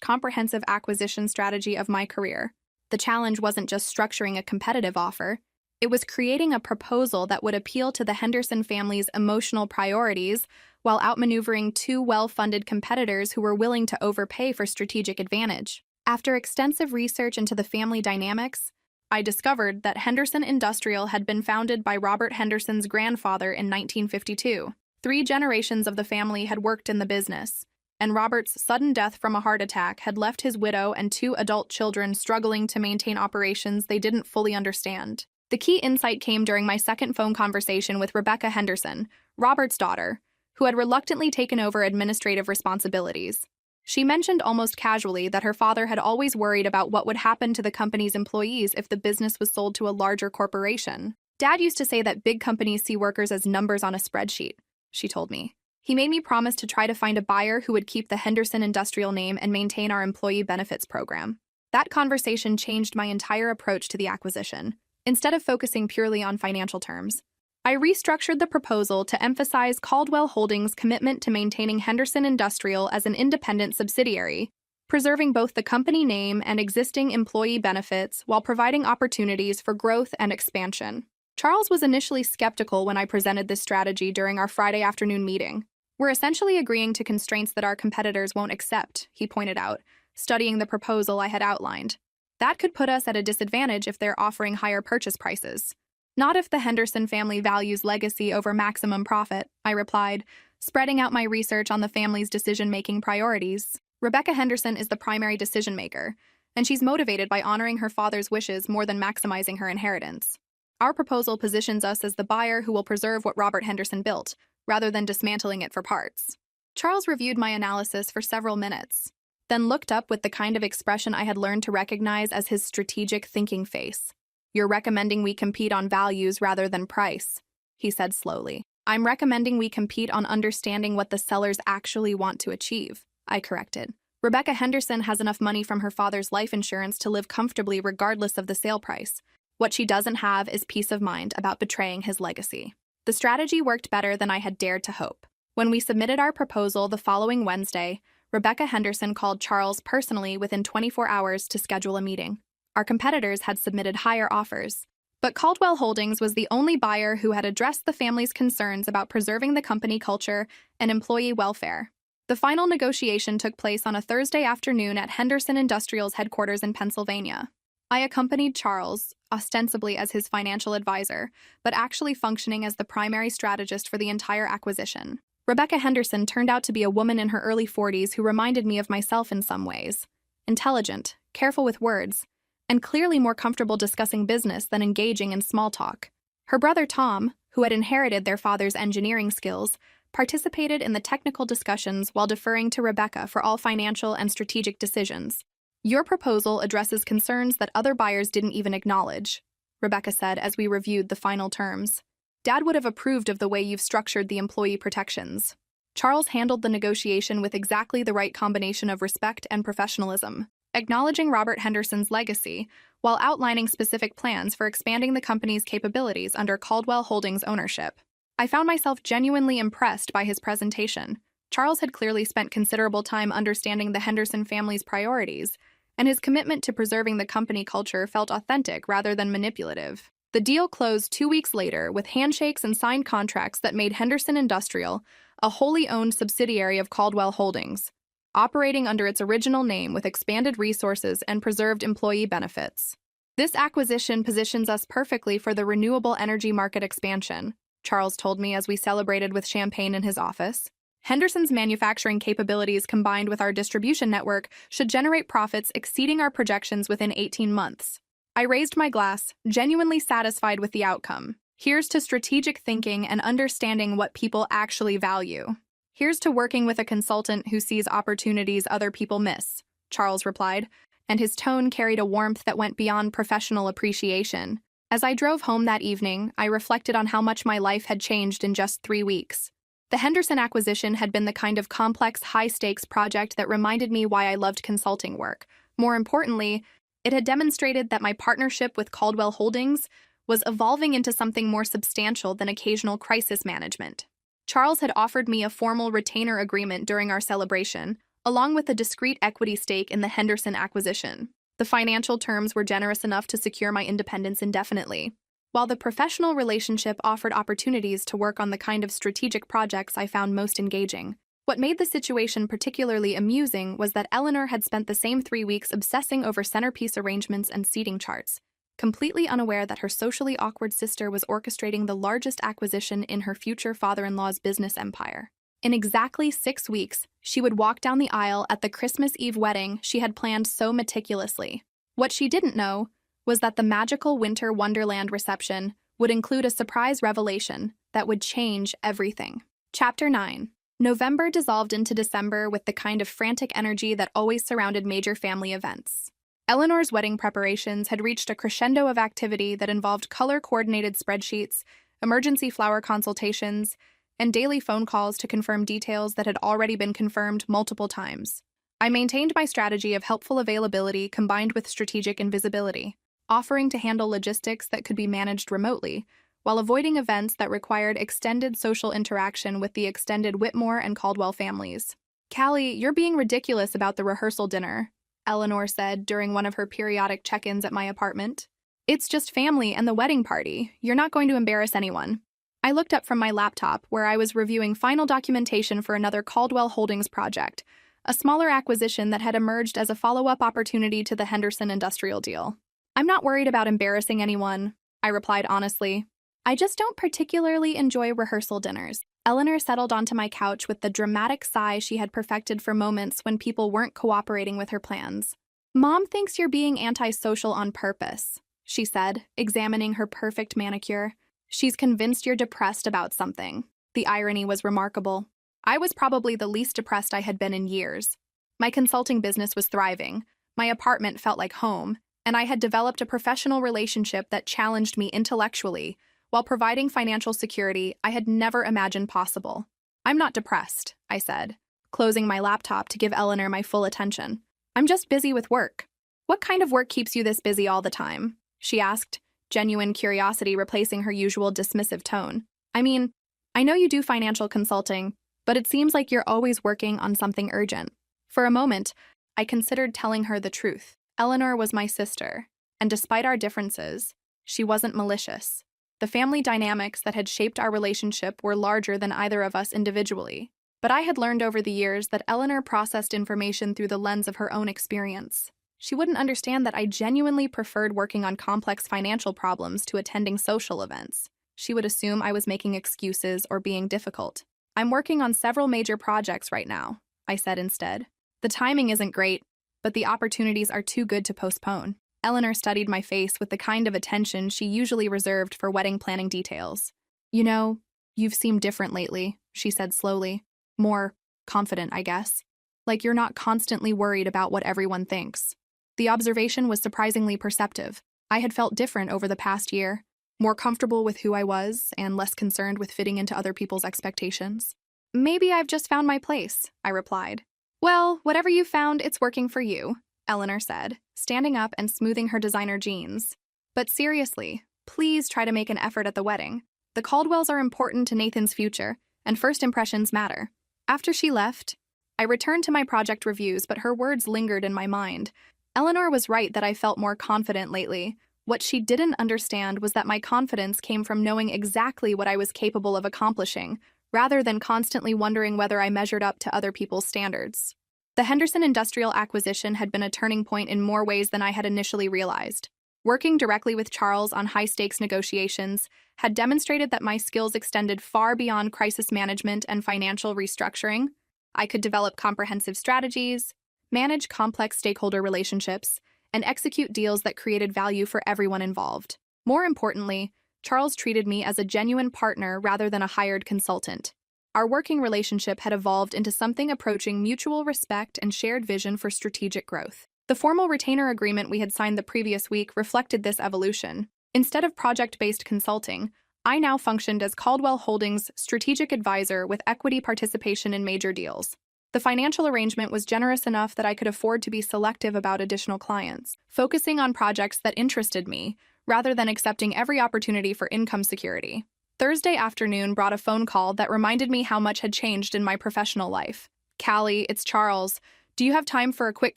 comprehensive acquisition strategy of my career. The challenge wasn't just structuring a competitive offer. It was creating a proposal that would appeal to the Henderson family's emotional priorities while outmaneuvering two well-funded competitors who were willing to overpay for strategic advantage. After extensive research into the family dynamics, I discovered that Henderson Industrial had been founded by Robert Henderson's grandfather in 1952. 3 generations of the family had worked in the business, and Robert's sudden death from a heart attack had left his widow and 2 adult children struggling to maintain operations they didn't fully understand. The key insight came during my second phone conversation with Rebecca Henderson, Robert's daughter, who had reluctantly taken over administrative responsibilities. She mentioned almost casually that her father had always worried about what would happen to the company's employees if the business was sold to a larger corporation. "Dad used to say that big companies see workers as numbers on a spreadsheet," she told me. "He made me promise to try to find a buyer who would keep the Henderson Industrial name and maintain our employee benefits program." That conversation changed my entire approach to the acquisition. Instead of focusing purely on financial terms, I restructured the proposal to emphasize Caldwell Holdings' commitment to maintaining Henderson Industrial as an independent subsidiary, preserving both the company name and existing employee benefits while providing opportunities for growth and expansion. Charles was initially skeptical when I presented this strategy during our Friday afternoon meeting. "We're essentially agreeing to constraints that our competitors won't accept," he pointed out, studying the proposal I had outlined. "That could put us at a disadvantage if they're offering higher purchase prices." "Not if the Henderson family values legacy over maximum profit," I replied, spreading out my research on the family's decision-making priorities. Rebecca Henderson is the primary decision-maker, and she's motivated by honoring her father's wishes more than maximizing her inheritance. Our proposal positions us as the buyer who will preserve what Robert Henderson built, rather than dismantling it for parts. Charles reviewed my analysis for several minutes, then looked up with the kind of expression I had learned to recognize as his strategic thinking face. "You're recommending we compete on values rather than price," he said slowly. "I'm recommending we compete on understanding what the sellers actually want to achieve," I corrected. "Rebecca Henderson has enough money from her father's life insurance to live comfortably regardless of the sale price. What she doesn't have is peace of mind about betraying his legacy." The strategy worked better than I had dared to hope. When we submitted our proposal the following Wednesday, Rebecca Henderson called Charles personally within 24 hours to schedule a meeting. Our competitors had submitted higher offers, but Caldwell Holdings was the only buyer who had addressed the family's concerns about preserving the company culture and employee welfare. The final negotiation took place on a Thursday afternoon at Henderson Industrial's headquarters in Pennsylvania. I accompanied Charles, ostensibly as his financial advisor, but actually functioning as the primary strategist for the entire acquisition. Rebecca Henderson turned out to be a woman in her early 40s who reminded me of myself in some ways. Intelligent, careful with words, and clearly more comfortable discussing business than engaging in small talk. Her brother Tom, who had inherited their father's engineering skills, participated in the technical discussions while deferring to Rebecca for all financial and strategic decisions. "Your proposal addresses concerns that other buyers didn't even acknowledge," Rebecca said as we reviewed the final terms. "Dad would have approved of the way you've structured the employee protections." Charles handled the negotiation with exactly the right combination of respect and professionalism, acknowledging Robert Henderson's legacy while outlining specific plans for expanding the company's capabilities under Caldwell Holdings ownership. I found myself genuinely impressed by his presentation. Charles had clearly spent considerable time understanding the Henderson family's priorities, and his commitment to preserving the company culture felt authentic rather than manipulative. The deal closed 2 weeks later with handshakes and signed contracts that made Henderson Industrial a wholly owned subsidiary of Caldwell Holdings, operating under its original name with expanded resources and preserved employee benefits. This acquisition positions us perfectly for the renewable energy market expansion, Charles told me as we celebrated with champagne in his office. Henderson's manufacturing capabilities combined with our distribution network should generate profits exceeding our projections within 18 months. I raised my glass, genuinely satisfied with the outcome. Here's to strategic thinking and understanding what people actually value. Here's to working with a consultant who sees opportunities other people miss, Charles replied, and his tone carried a warmth that went beyond professional appreciation. As I drove home that evening, I reflected on how much my life had changed in just 3 weeks. The Henderson acquisition had been the kind of complex, high-stakes project that reminded me why I loved consulting work. More importantly, it had demonstrated that my partnership with Caldwell Holdings was evolving into something more substantial than occasional crisis management. Charles had offered me a formal retainer agreement during our celebration, along with a discrete equity stake in the Henderson acquisition. The financial terms were generous enough to secure my independence indefinitely, while the professional relationship offered opportunities to work on the kind of strategic projects I found most engaging. What made the situation particularly amusing was that Eleanor had spent the same 3 weeks obsessing over centerpiece arrangements and seating charts, completely unaware that her socially awkward sister was orchestrating the largest acquisition in her future father-in-law's business empire. In exactly 6 weeks, she would walk down the aisle at the Christmas Eve wedding she had planned so meticulously. What she didn't know was that the magical winter wonderland reception would include a surprise revelation that would change everything. Chapter 9. November dissolved into December with the kind of frantic energy that always surrounded major family events. Eleanor's wedding preparations had reached a crescendo of activity that involved color-coordinated spreadsheets, emergency flower consultations, and daily phone calls to confirm details that had already been confirmed multiple times. I maintained my strategy of helpful availability combined with strategic invisibility, offering to handle logistics that could be managed remotely, while avoiding events that required extended social interaction with the extended Whitmore and Caldwell families. "Callie, you're being ridiculous about the rehearsal dinner," Eleanor said during one of her periodic check-ins at my apartment. "It's just family and the wedding party. You're not going to embarrass anyone." I looked up from my laptop, where I was reviewing final documentation for another Caldwell Holdings project, a smaller acquisition that had emerged as a follow-up opportunity to the Henderson Industrial deal. "I'm not worried about embarrassing anyone," I replied honestly. "I just don't particularly enjoy rehearsal dinners." Eleanor settled onto my couch with the dramatic sigh she had perfected for moments when people weren't cooperating with her plans. "Mom thinks you're being antisocial on purpose," she said, examining her perfect manicure. "She's convinced you're depressed about something." The irony was remarkable. I was probably the least depressed I had been in years. My consulting business was thriving, my apartment felt like home, and I had developed a professional relationship that challenged me intellectually, while providing financial security I had never imagined possible. "I'm not depressed," I said, closing my laptop to give Eleanor my full attention. "I'm just busy with work." "What kind of work keeps you this busy all the time?" she asked, genuine curiosity replacing her usual dismissive tone. "I mean, I know you do financial consulting, but it seems like you're always working on something urgent." For a moment, I considered telling her the truth. Eleanor was my sister, and despite our differences, she wasn't malicious. The family dynamics that had shaped our relationship were larger than either of us individually, but I had learned over the years that Eleanor processed information through the lens of her own experience. She wouldn't understand that I genuinely preferred working on complex financial problems to attending social events. She would assume I was making excuses or being difficult. "I'm working on several major projects right now," I said instead. "The timing isn't great, but the opportunities are too good to postpone." Eleanor studied my face with the kind of attention she usually reserved for wedding planning details. "You know, you've seemed different lately," she said slowly. "More confident, I guess. Like you're not constantly worried about what everyone thinks." The observation was surprisingly perceptive. I had felt different over the past year, more comfortable with who I was and less concerned with fitting into other people's expectations. "Maybe I've just found my place," I replied. "Well, whatever you found, it's working for you," Eleanor said, standing up and smoothing her designer jeans. "But seriously, please try to make an effort at the wedding. The Caldwells are important to Nathan's future, and first impressions matter." After she left, I returned to my project reviews, but her words lingered in my mind. Eleanor was right that I felt more confident lately, What she didn't understand was that my confidence came from knowing exactly what I was capable of accomplishing, rather than constantly wondering whether I measured up to other people's standards. The Henderson Industrial acquisition had been a turning point in more ways than I had initially realized. Working directly with Charles on high-stakes negotiations had demonstrated that my skills extended far beyond crisis management and financial restructuring. I could develop comprehensive strategies, manage complex stakeholder relationships, and execute deals that created value for everyone involved. More importantly, Charles treated me as a genuine partner rather than a hired consultant. Our working relationship had evolved into something approaching mutual respect and shared vision for strategic growth. The formal retainer agreement we had signed the previous week reflected this evolution. Instead of project-based consulting, I now functioned as Caldwell Holdings' strategic advisor with equity participation in major deals. The financial arrangement was generous enough that I could afford to be selective about additional clients, focusing on projects that interested me, rather than accepting every opportunity for income security. Thursday afternoon brought a phone call that reminded me how much had changed in my professional life. "Callie, it's Charles. Do you have time for a quick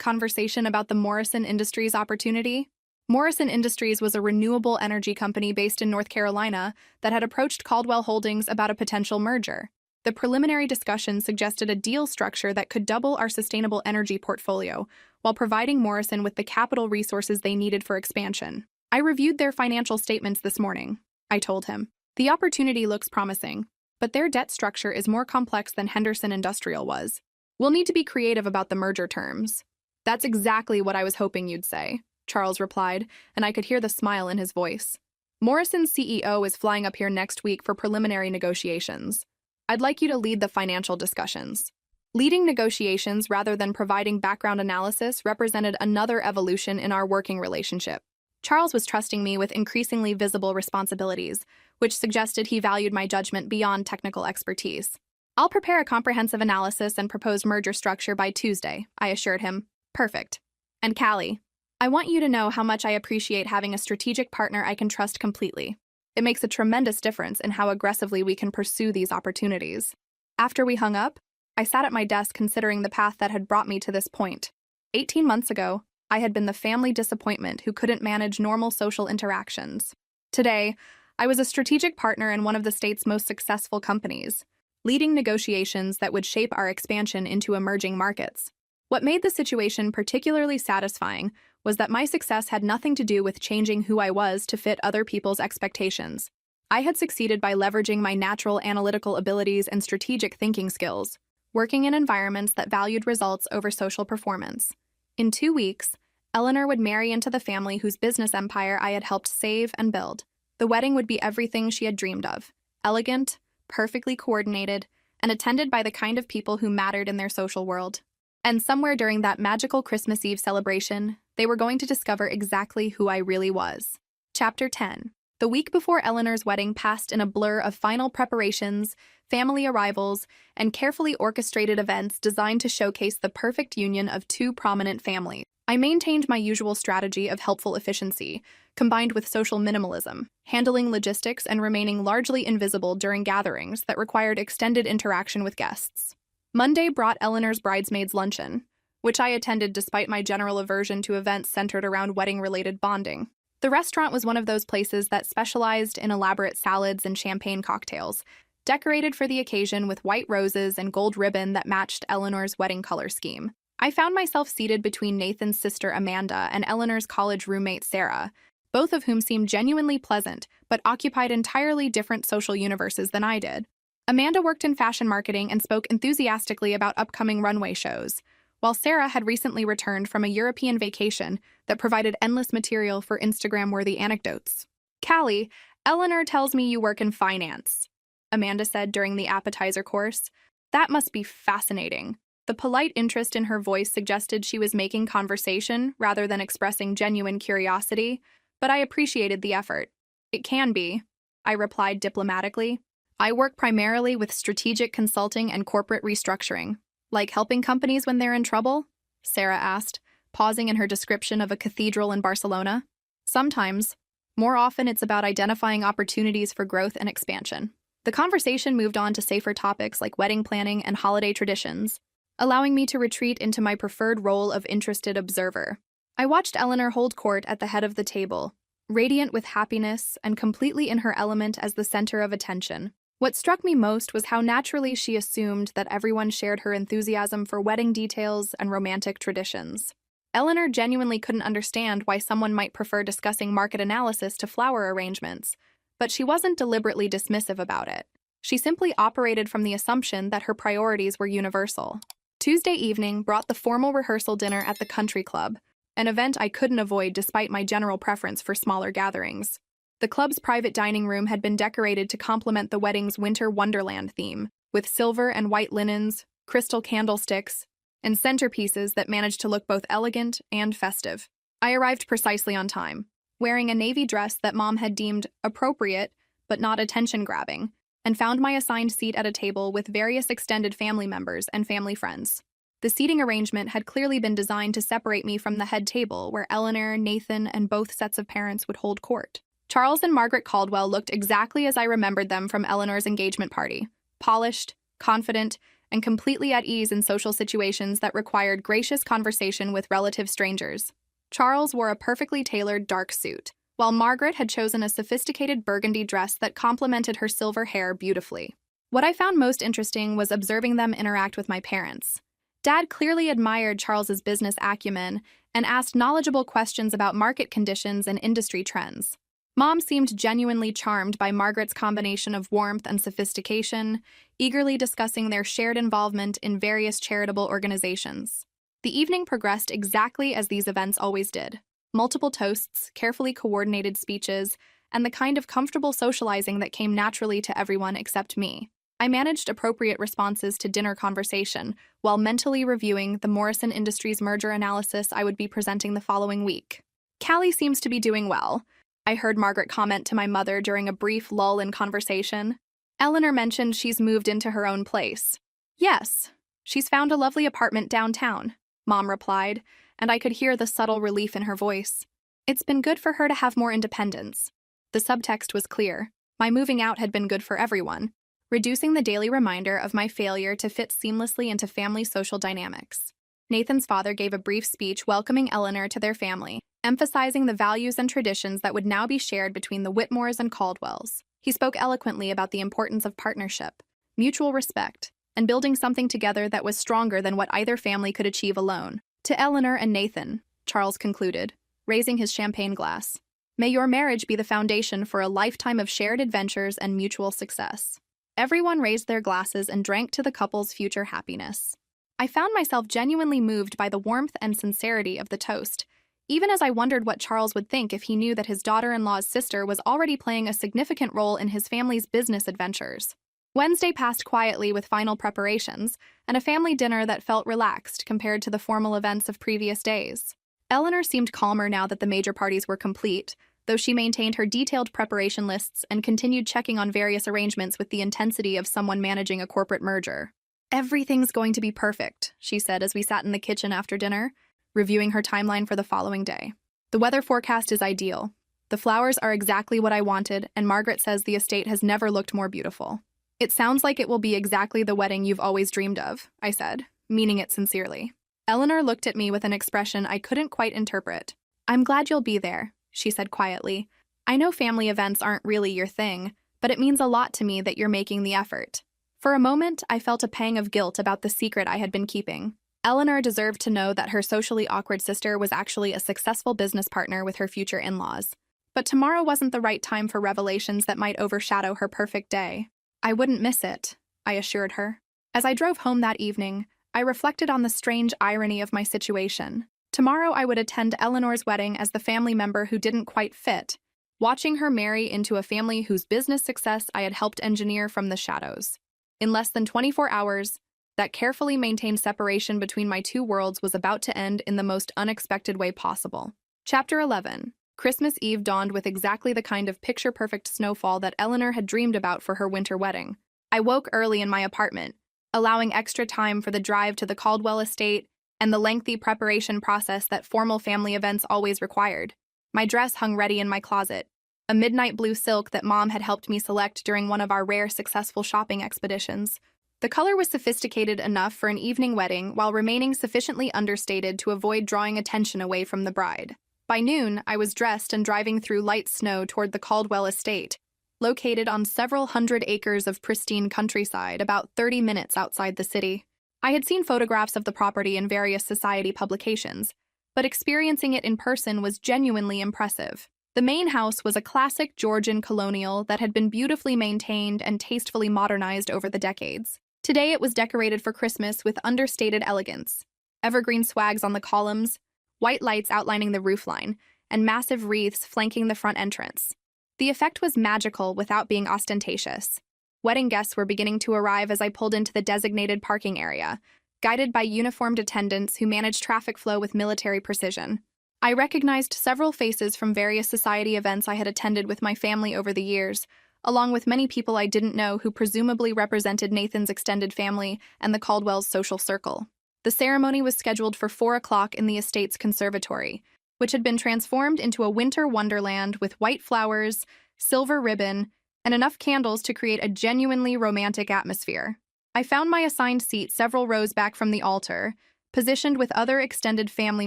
conversation about the Morrison Industries opportunity?" Morrison Industries was a renewable energy company based in North Carolina that had approached Caldwell Holdings about a potential merger. The preliminary discussion suggested a deal structure that could double our sustainable energy portfolio while providing Morrison with the capital resources they needed for expansion. "I reviewed their financial statements this morning," I told him. "The opportunity looks promising, but their debt structure is more complex than Henderson Industrial was. We'll need to be creative about the merger terms." "That's exactly what I was hoping you'd say," Charles replied, and I could hear the smile in his voice. "Morrison's CEO is flying up here next week for preliminary negotiations. I'd like you to lead the financial discussions." Leading negotiations rather than providing background analysis represented another evolution in our working relationship. Charles was trusting me with increasingly visible responsibilities, which suggested he valued my judgment beyond technical expertise. "I'll prepare a comprehensive analysis and proposed merger structure by Tuesday," I assured him. "Perfect. And Callie, I want you to know how much I appreciate having a strategic partner I can trust completely. It makes a tremendous difference in how aggressively we can pursue these opportunities." After we hung up, I sat at my desk considering the path that had brought me to this point. 18 months ago, I had been the family disappointment who couldn't manage normal social interactions. Today, I was a strategic partner in one of the state's most successful companies, leading negotiations that would shape our expansion into emerging markets. What made the situation particularly satisfying was that my success had nothing to do with changing who I was to fit other people's expectations. I had succeeded by leveraging my natural analytical abilities and strategic thinking skills, working in environments that valued results over social performance. In 2 weeks, Eleanor would marry into the family whose business empire I had helped save and build. The wedding would be everything she had dreamed of: elegant, perfectly coordinated, and attended by the kind of people who mattered in their social world. And somewhere during that magical Christmas Eve celebration, they were going to discover exactly who I really was. Chapter 10. The week before Eleanor's wedding passed in a blur of final preparations, family arrivals, and carefully orchestrated events designed to showcase the perfect union of two prominent families. I maintained my usual strategy of helpful efficiency, combined with social minimalism, handling logistics and remaining largely invisible during gatherings that required extended interaction with guests. Monday brought Eleanor's bridesmaids' luncheon, which I attended despite my general aversion to events centered around wedding-related bonding. The restaurant was one of those places that specialized in elaborate salads and champagne cocktails, decorated for the occasion with white roses and gold ribbon that matched Eleanor's wedding color scheme. I found myself seated between Nathan's sister Amanda and Eleanor's college roommate Sarah, both of whom seemed genuinely pleasant but occupied entirely different social universes than I did. Amanda worked in fashion marketing and spoke enthusiastically about upcoming runway shows, while Sarah had recently returned from a European vacation that provided endless material for Instagram-worthy anecdotes. "Callie, Eleanor tells me you work in finance," Amanda said during the appetizer course. "That must be fascinating." The polite interest in her voice suggested she was making conversation rather than expressing genuine curiosity, but I appreciated the effort. "It can be," I replied diplomatically. "I work primarily with strategic consulting and corporate restructuring." "Like helping companies when they're in trouble?" Sarah asked, pausing in her description of a cathedral in Barcelona. "Sometimes. More often it's about identifying opportunities for growth and expansion." The conversation moved on to safer topics like wedding planning and holiday traditions, allowing me to retreat into my preferred role of interested observer. I watched Eleanor hold court at the head of the table, radiant with happiness and completely in her element as the center of attention. What struck me most was how naturally she assumed that everyone shared her enthusiasm for wedding details and romantic traditions. Eleanor genuinely couldn't understand why someone might prefer discussing market analysis to flower arrangements, but she wasn't deliberately dismissive about it. She simply operated from the assumption that her priorities were universal. Tuesday evening brought the formal rehearsal dinner at the country club, an event I couldn't avoid despite my general preference for smaller gatherings. The club's private dining room had been decorated to complement the wedding's winter wonderland theme, with silver and white linens, crystal candlesticks, and centerpieces that managed to look both elegant and festive. I arrived precisely on time, wearing a navy dress that Mom had deemed appropriate but not attention-grabbing, and found my assigned seat at a table with various extended family members and family friends. The seating arrangement had clearly been designed to separate me from the head table where Eleanor, Nathan, and both sets of parents would hold court. Charles and Margaret Caldwell looked exactly as I remembered them from Eleanor's engagement party, polished, confident, and completely at ease in social situations that required gracious conversation with relative strangers. Charles wore a perfectly tailored dark suit, while Margaret had chosen a sophisticated burgundy dress that complemented her silver hair beautifully. What I found most interesting was observing them interact with my parents. Dad clearly admired Charles's business acumen and asked knowledgeable questions about market conditions and industry trends. Mom seemed genuinely charmed by Margaret's combination of warmth and sophistication, eagerly discussing their shared involvement in various charitable organizations. The evening progressed exactly as these events always did. Multiple toasts, carefully coordinated speeches, and the kind of comfortable socializing that came naturally to everyone except me. I managed appropriate responses to dinner conversation while mentally reviewing the Morrison Industries merger analysis I would be presenting the following week. Callie seems to be doing well, I heard Margaret comment to my mother during a brief lull in conversation. Eleanor mentioned she's moved into her own place. Yes, she's found a lovely apartment downtown, Mom replied, and I could hear the subtle relief in her voice. It's been good for her to have more independence. The subtext was clear. My moving out had been good for everyone, reducing the daily reminder of my failure to fit seamlessly into family social dynamics. Nathan's father gave a brief speech welcoming Eleanor to their family, emphasizing the values and traditions that would now be shared between the Whitmores and Caldwells. He spoke eloquently about the importance of partnership, mutual respect, and building something together that was stronger than what either family could achieve alone. To Eleanor and Nathan, Charles concluded, raising his champagne glass, may your marriage be the foundation for a lifetime of shared adventures and mutual success. Everyone raised their glasses and drank to the couple's future happiness. I found myself genuinely moved by the warmth and sincerity of the toast, even as I wondered what Charles would think if he knew that his daughter-in-law's sister was already playing a significant role in his family's business adventures. Wednesday passed quietly with final preparations and a family dinner that felt relaxed compared to the formal events of previous days. Eleanor seemed calmer now that the major parties were complete, though she maintained her detailed preparation lists and continued checking on various arrangements with the intensity of someone managing a corporate merger. Everything's going to be perfect, she said as we sat in the kitchen after dinner, reviewing her timeline for the following day. The weather forecast is ideal. The flowers are exactly what I wanted, and Margaret says the estate has never looked more beautiful. It sounds like it will be exactly the wedding you've always dreamed of, I said, meaning it sincerely. Eleanor looked at me with an expression I couldn't quite interpret. I'm glad you'll be there, she said quietly. I know family events aren't really your thing, but it means a lot to me that you're making the effort. For a moment, I felt a pang of guilt about the secret I had been keeping. Eleanor deserved to know that her socially awkward sister was actually a successful business partner with her future in-laws. But tomorrow wasn't the right time for revelations that might overshadow her perfect day. I wouldn't miss it, I assured her. As I drove home that evening, I reflected on the strange irony of my situation. Tomorrow I would attend Eleanor's wedding as the family member who didn't quite fit, watching her marry into a family whose business success I had helped engineer from the shadows. In less than 24 hours, that carefully maintained separation between my two worlds was about to end in the most unexpected way possible. Chapter 11. Christmas Eve dawned with exactly the kind of picture-perfect snowfall that Eleanor had dreamed about for her winter wedding. I woke early in my apartment, allowing extra time for the drive to the Caldwell estate and the lengthy preparation process that formal family events always required. My dress hung ready in my closet, a midnight blue silk that Mom had helped me select during one of our rare successful shopping expeditions. The color was sophisticated enough for an evening wedding while remaining sufficiently understated to avoid drawing attention away from the bride. By noon, I was dressed and driving through light snow toward the Caldwell estate, located on several hundred acres of pristine countryside about 30 minutes outside the city. I had seen photographs of the property in various society publications, but experiencing it in person was genuinely impressive. The main house was a classic Georgian colonial that had been beautifully maintained and tastefully modernized over the decades. Today it was decorated for Christmas with understated elegance. Evergreen swags on the columns, white lights outlining the roofline, and massive wreaths flanking the front entrance. The effect was magical without being ostentatious. Wedding guests were beginning to arrive as I pulled into the designated parking area, guided by uniformed attendants who managed traffic flow with military precision. I recognized several faces from various society events I had attended with my family over the years, along with many people I didn't know who presumably represented Nathan's extended family and the Caldwell's social circle. The ceremony was scheduled for 4 o'clock in the estate's conservatory, which had been transformed into a winter wonderland with white flowers, silver ribbon, and enough candles to create a genuinely romantic atmosphere. I found my assigned seat several rows back from the altar, positioned with other extended family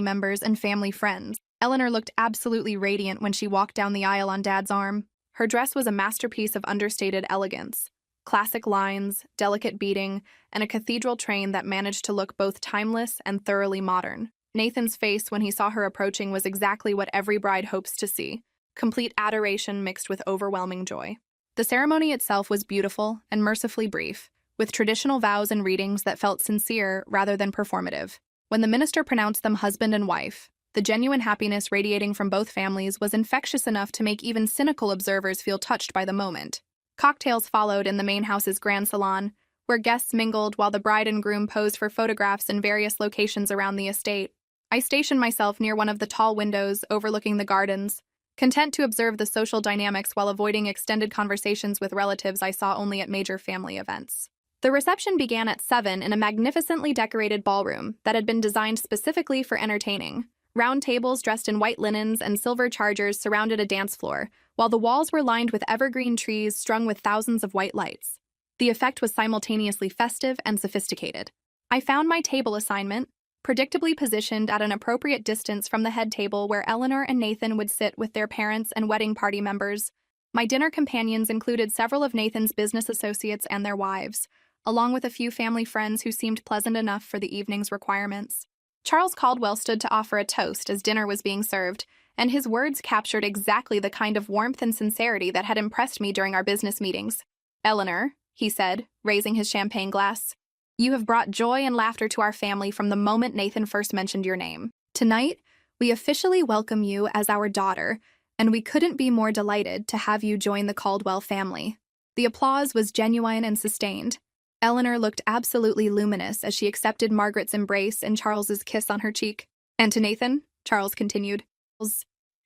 members and family friends. Eleanor looked absolutely radiant when she walked down the aisle on Dad's arm. Her dress was a masterpiece of understated elegance. Classic lines, delicate beading, and a cathedral train that managed to look both timeless and thoroughly modern. Nathan's face when he saw her approaching was exactly what every bride hopes to see, complete adoration mixed with overwhelming joy. The ceremony itself was beautiful and mercifully brief, with traditional vows and readings that felt sincere rather than performative. When the minister pronounced them husband and wife, the genuine happiness radiating from both families was infectious enough to make even cynical observers feel touched by the moment. Cocktails followed in the main house's grand salon, where guests mingled while the bride and groom posed for photographs in various locations around the estate. I stationed myself near one of the tall windows overlooking the gardens, content to observe the social dynamics while avoiding extended conversations with relatives I saw only at major family events. The reception began at 7 in a magnificently decorated ballroom that had been designed specifically for entertaining. Round tables dressed in white linens and silver chargers surrounded a dance floor, while the walls were lined with evergreen trees strung with thousands of white lights. The effect was simultaneously festive and sophisticated. I found my table assignment, predictably positioned at an appropriate distance from the head table where Eleanor and Nathan would sit with their parents and wedding party members. My dinner companions included several of Nathan's business associates and their wives, along with a few family friends who seemed pleasant enough for the evening's requirements. Charles Caldwell stood to offer a toast as dinner was being served, and his words captured exactly the kind of warmth and sincerity that had impressed me during our business meetings. "Eleanor," he said, raising his champagne glass, "you have brought joy and laughter to our family from the moment Nathan first mentioned your name. Tonight, we officially welcome you as our daughter, and we couldn't be more delighted to have you join the Caldwell family." The applause was genuine and sustained. Eleanor looked absolutely luminous as she accepted Margaret's embrace and Charles's kiss on her cheek. "And to Nathan," Charles continued,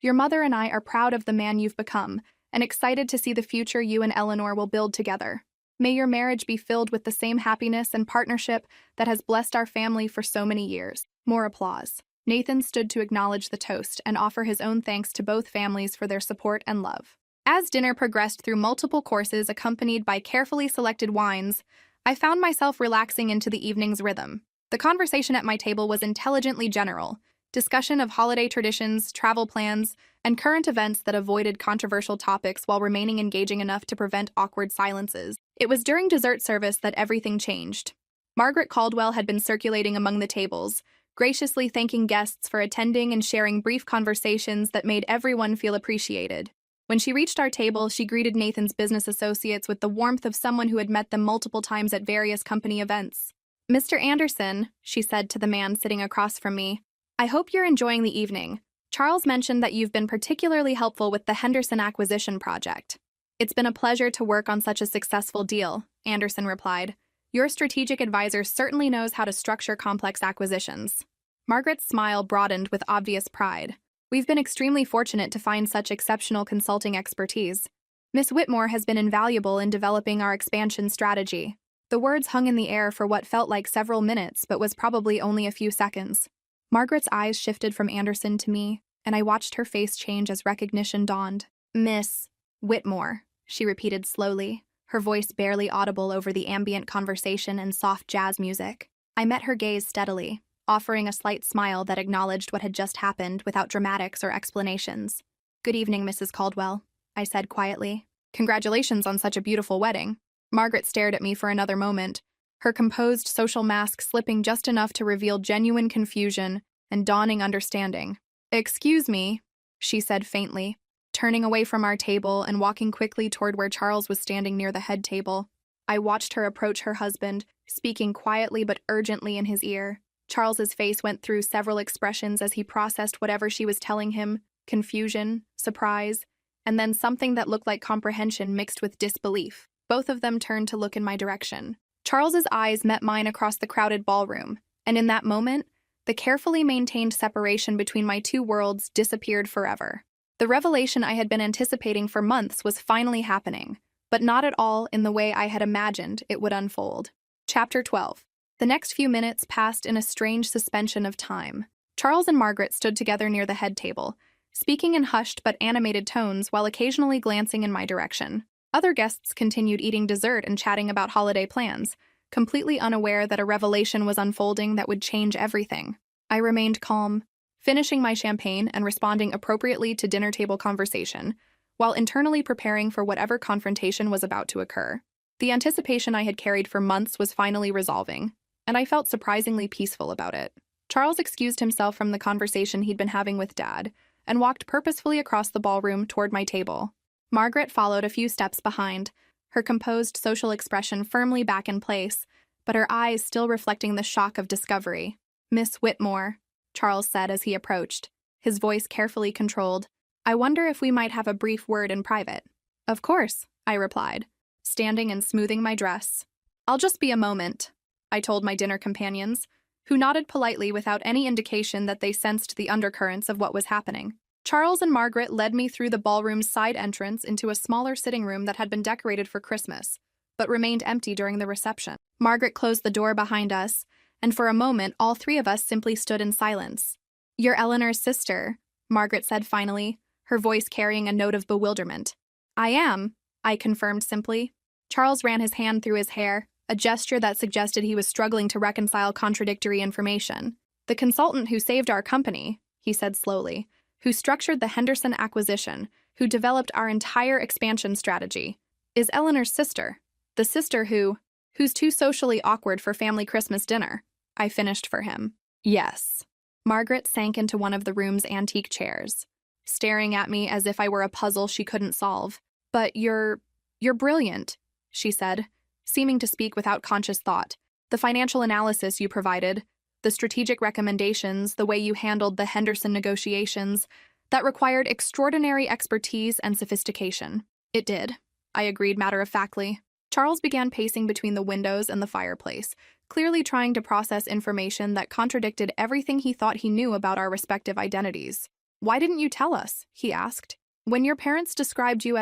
"your mother and I are proud of the man you've become and excited to see the future you and Eleanor will build together. May your marriage be filled with the same happiness and partnership that has blessed our family for so many years." More applause. Nathan stood to acknowledge the toast and offer his own thanks to both families for their support and love. As dinner progressed through multiple courses accompanied by carefully selected wines, I found myself relaxing into the evening's rhythm. The conversation at my table was intelligently general, discussion of holiday traditions, travel plans, and current events that avoided controversial topics while remaining engaging enough to prevent awkward silences. It was during dessert service that everything changed. Margaret Caldwell had been circulating among the tables, graciously thanking guests for attending and sharing brief conversations that made everyone feel appreciated. When she reached our table, she greeted Nathan's business associates with the warmth of someone who had met them multiple times at various company events. "Mr. Anderson," she said to the man sitting across from me, "I hope you're enjoying the evening. Charles mentioned that you've been particularly helpful with the Henderson acquisition project." "It's been a pleasure to work on such a successful deal," Anderson replied. "Your strategic advisor certainly knows how to structure complex acquisitions." Margaret's smile broadened with obvious pride. "We've been extremely fortunate to find such exceptional consulting expertise. Miss Whitmore has been invaluable in developing our expansion strategy." The words hung in the air for what felt like several minutes, but was probably only a few seconds. Margaret's eyes shifted from Anderson to me, and I watched her face change as recognition dawned. "Miss Whitmore," she repeated slowly, her voice barely audible over the ambient conversation and soft jazz music. I met her gaze steadily, offering a slight smile that acknowledged what had just happened without dramatics or explanations. "Good evening, Mrs. Caldwell," I said quietly. "Congratulations on such a beautiful wedding." Margaret stared at me for another moment, her composed social mask slipping just enough to reveal genuine confusion and dawning understanding. "Excuse me," she said faintly, turning away from our table and walking quickly toward where Charles was standing near the head table. I watched her approach her husband, speaking quietly but urgently in his ear. Charles's face went through several expressions as he processed whatever she was telling him: confusion, surprise, and then something that looked like comprehension mixed with disbelief. Both of them turned to look in my direction. Charles's eyes met mine across the crowded ballroom, and in that moment, the carefully maintained separation between my two worlds disappeared forever. The revelation I had been anticipating for months was finally happening, but not at all in the way I had imagined it would unfold. Chapter 12. The next few minutes passed in a strange suspension of time. Charles and Margaret stood together near the head table, speaking in hushed but animated tones while occasionally glancing in my direction. Other guests continued eating dessert and chatting about holiday plans, completely unaware that a revelation was unfolding that would change everything. I remained calm, finishing my champagne and responding appropriately to dinner table conversation, while internally preparing for whatever confrontation was about to occur. The anticipation I had carried for months was finally resolving, and I felt surprisingly peaceful about it. Charles excused himself from the conversation he'd been having with Dad and walked purposefully across the ballroom toward my table. Margaret followed a few steps behind, her composed social expression firmly back in place, but her eyes still reflecting the shock of discovery. "Miss Whitmore," Charles said as he approached, his voice carefully controlled. "I wonder if we might have a brief word in private." "Of course," I replied, standing and smoothing my dress. "I'll just be a moment," I told my dinner companions, who nodded politely without any indication that they sensed the undercurrents of what was happening. Charles and Margaret led me through the ballroom's side entrance into a smaller sitting room that had been decorated for Christmas, but remained empty during the reception. Margaret closed the door behind us, and for a moment all three of us simply stood in silence. "You're Eleanor's sister," Margaret said finally, her voice carrying a note of bewilderment. "I am," I confirmed simply. Charles ran his hand through his hair, a gesture that suggested he was struggling to reconcile contradictory information. "The consultant who saved our company," he said slowly, "who structured the Henderson acquisition, who developed our entire expansion strategy, is Eleanor's sister. The sister who's too socially awkward for family Christmas dinner," I finished for him. "Yes." Margaret sank into one of the room's antique chairs, staring at me as if I were a puzzle she couldn't solve. "But you're brilliant," she said, seeming to speak without conscious thought. "The financial analysis you provided, the strategic recommendations, the way you handled the Henderson negotiations, that required extraordinary expertise and sophistication." "It did," I agreed matter-of-factly. Charles began pacing between the windows and the fireplace, clearly trying to process information that contradicted everything he thought he knew about our respective identities. "Why didn't you tell us?" he asked. "When your parents described you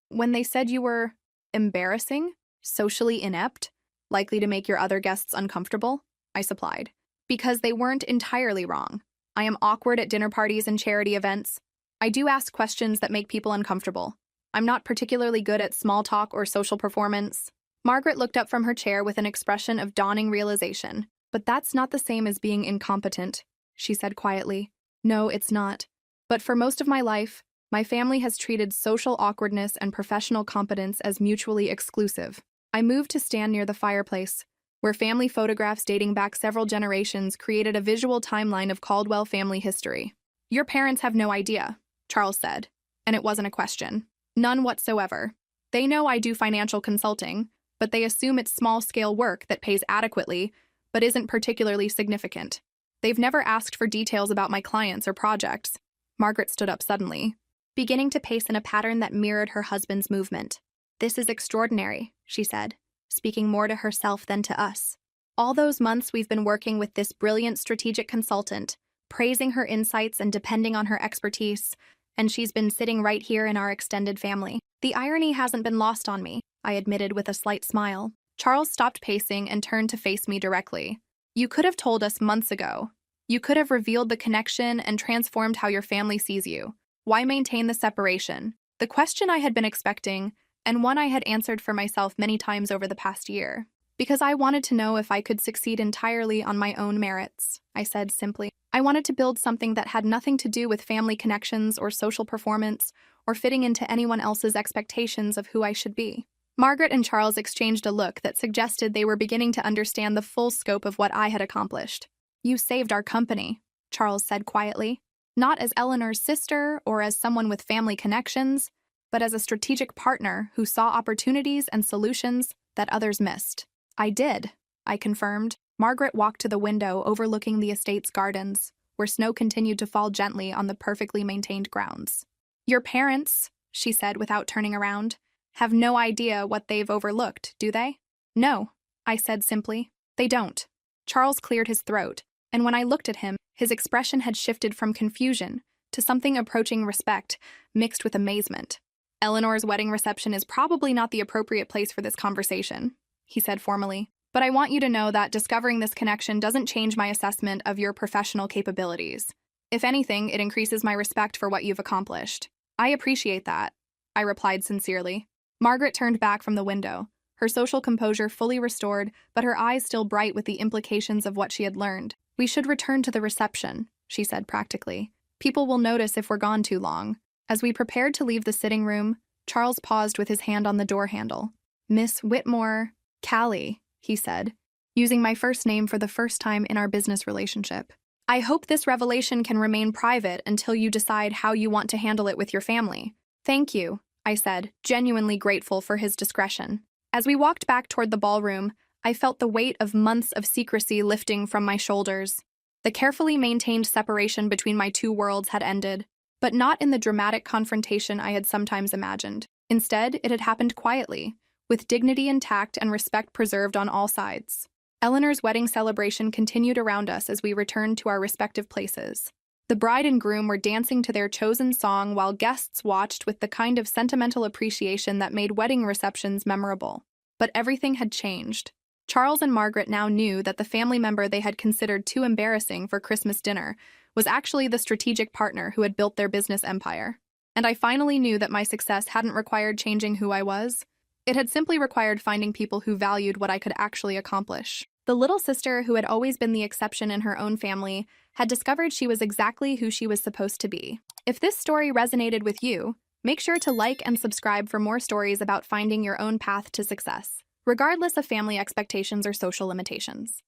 when they said you were embarrassing, socially inept, likely to make your other guests uncomfortable," I supplied. "Because they weren't entirely wrong. I am awkward at dinner parties and charity events. I do ask questions that make people uncomfortable. I'm not particularly good at small talk or social performance." Margaret looked up from her chair with an expression of dawning realization. "But that's not the same as being incompetent," she said quietly. "No, it's not. But for most of my life, my family has treated social awkwardness and professional competence as mutually exclusive." I moved to stand near the fireplace, where family photographs dating back several generations created a visual timeline of Caldwell family history. "Your parents have no idea," Charles said, and it wasn't a question. "None whatsoever. They know I do financial consulting, but they assume it's small-scale work that pays adequately, but isn't particularly significant. They've never asked for details about my clients or projects." Margaret stood up suddenly, beginning to pace in a pattern that mirrored her husband's movement. "This is extraordinary," she said, speaking more to herself than to us. "All those months we've been working with this brilliant strategic consultant, praising her insights and depending on her expertise, and she's been sitting right here in our extended family. The irony hasn't been lost on me," I admitted with a slight smile. Charles stopped pacing and turned to face me directly. "You could have told us months ago. You could have revealed the connection and transformed how your family sees you. Why maintain the separation?" The question I had been expecting, and one I had answered for myself many times over the past year. Because I wanted to know if I could succeed entirely on my own merits, I said simply. I wanted to build something that had nothing to do with family connections or social performance or fitting into anyone else's expectations of who I should be. Margaret and Charles exchanged a look that suggested they were beginning to understand the full scope of what I had accomplished. You saved our company, Charles said quietly. Not as Eleanor's sister or as someone with family connections, but as a strategic partner who saw opportunities and solutions that others missed. I did, I confirmed. Margaret walked to the window overlooking the estate's gardens, where snow continued to fall gently on the perfectly maintained grounds. Your parents, she said without turning around, have no idea what they've overlooked, do they? No, I said simply. They don't. Charles cleared his throat, and when I looked at him, his expression had shifted from confusion to something approaching respect, mixed with amazement. Eleanor's wedding reception is probably not the appropriate place for this conversation, he said formally. But I want you to know that discovering this connection doesn't change my assessment of your professional capabilities. If anything, it increases my respect for what you've accomplished. I appreciate that, I replied sincerely. Margaret turned back from the window, her social composure fully restored, but her eyes still bright with the implications of what she had learned. We should return to the reception, she said practically. People will notice if we're gone too long. As we prepared to leave the sitting room, Charles paused with his hand on the door handle. Miss Whitmore Callie, he said, using my first name for the first time in our business relationship. I hope this revelation can remain private until you decide how you want to handle it with your family. Thank you, I said, genuinely grateful for his discretion. As we walked back toward the ballroom, I felt the weight of months of secrecy lifting from my shoulders. The carefully maintained separation between my two worlds had ended, but not in the dramatic confrontation I had sometimes imagined. Instead, it had happened quietly, with dignity intact and respect preserved on all sides. Eleanor's wedding celebration continued around us as we returned to our respective places. The bride and groom were dancing to their chosen song while guests watched with the kind of sentimental appreciation that made wedding receptions memorable. But everything had changed. Charles and Margaret now knew that the family member they had considered too embarrassing for Christmas dinner was actually the strategic partner who had built their business empire. And I finally knew that my success hadn't required changing who I was. It had simply required finding people who valued what I could actually accomplish. The little sister, who had always been the exception in her own family, had discovered she was exactly who she was supposed to be. If this story resonated with you, make sure to like and subscribe for more stories about finding your own path to success, regardless of family expectations or social limitations.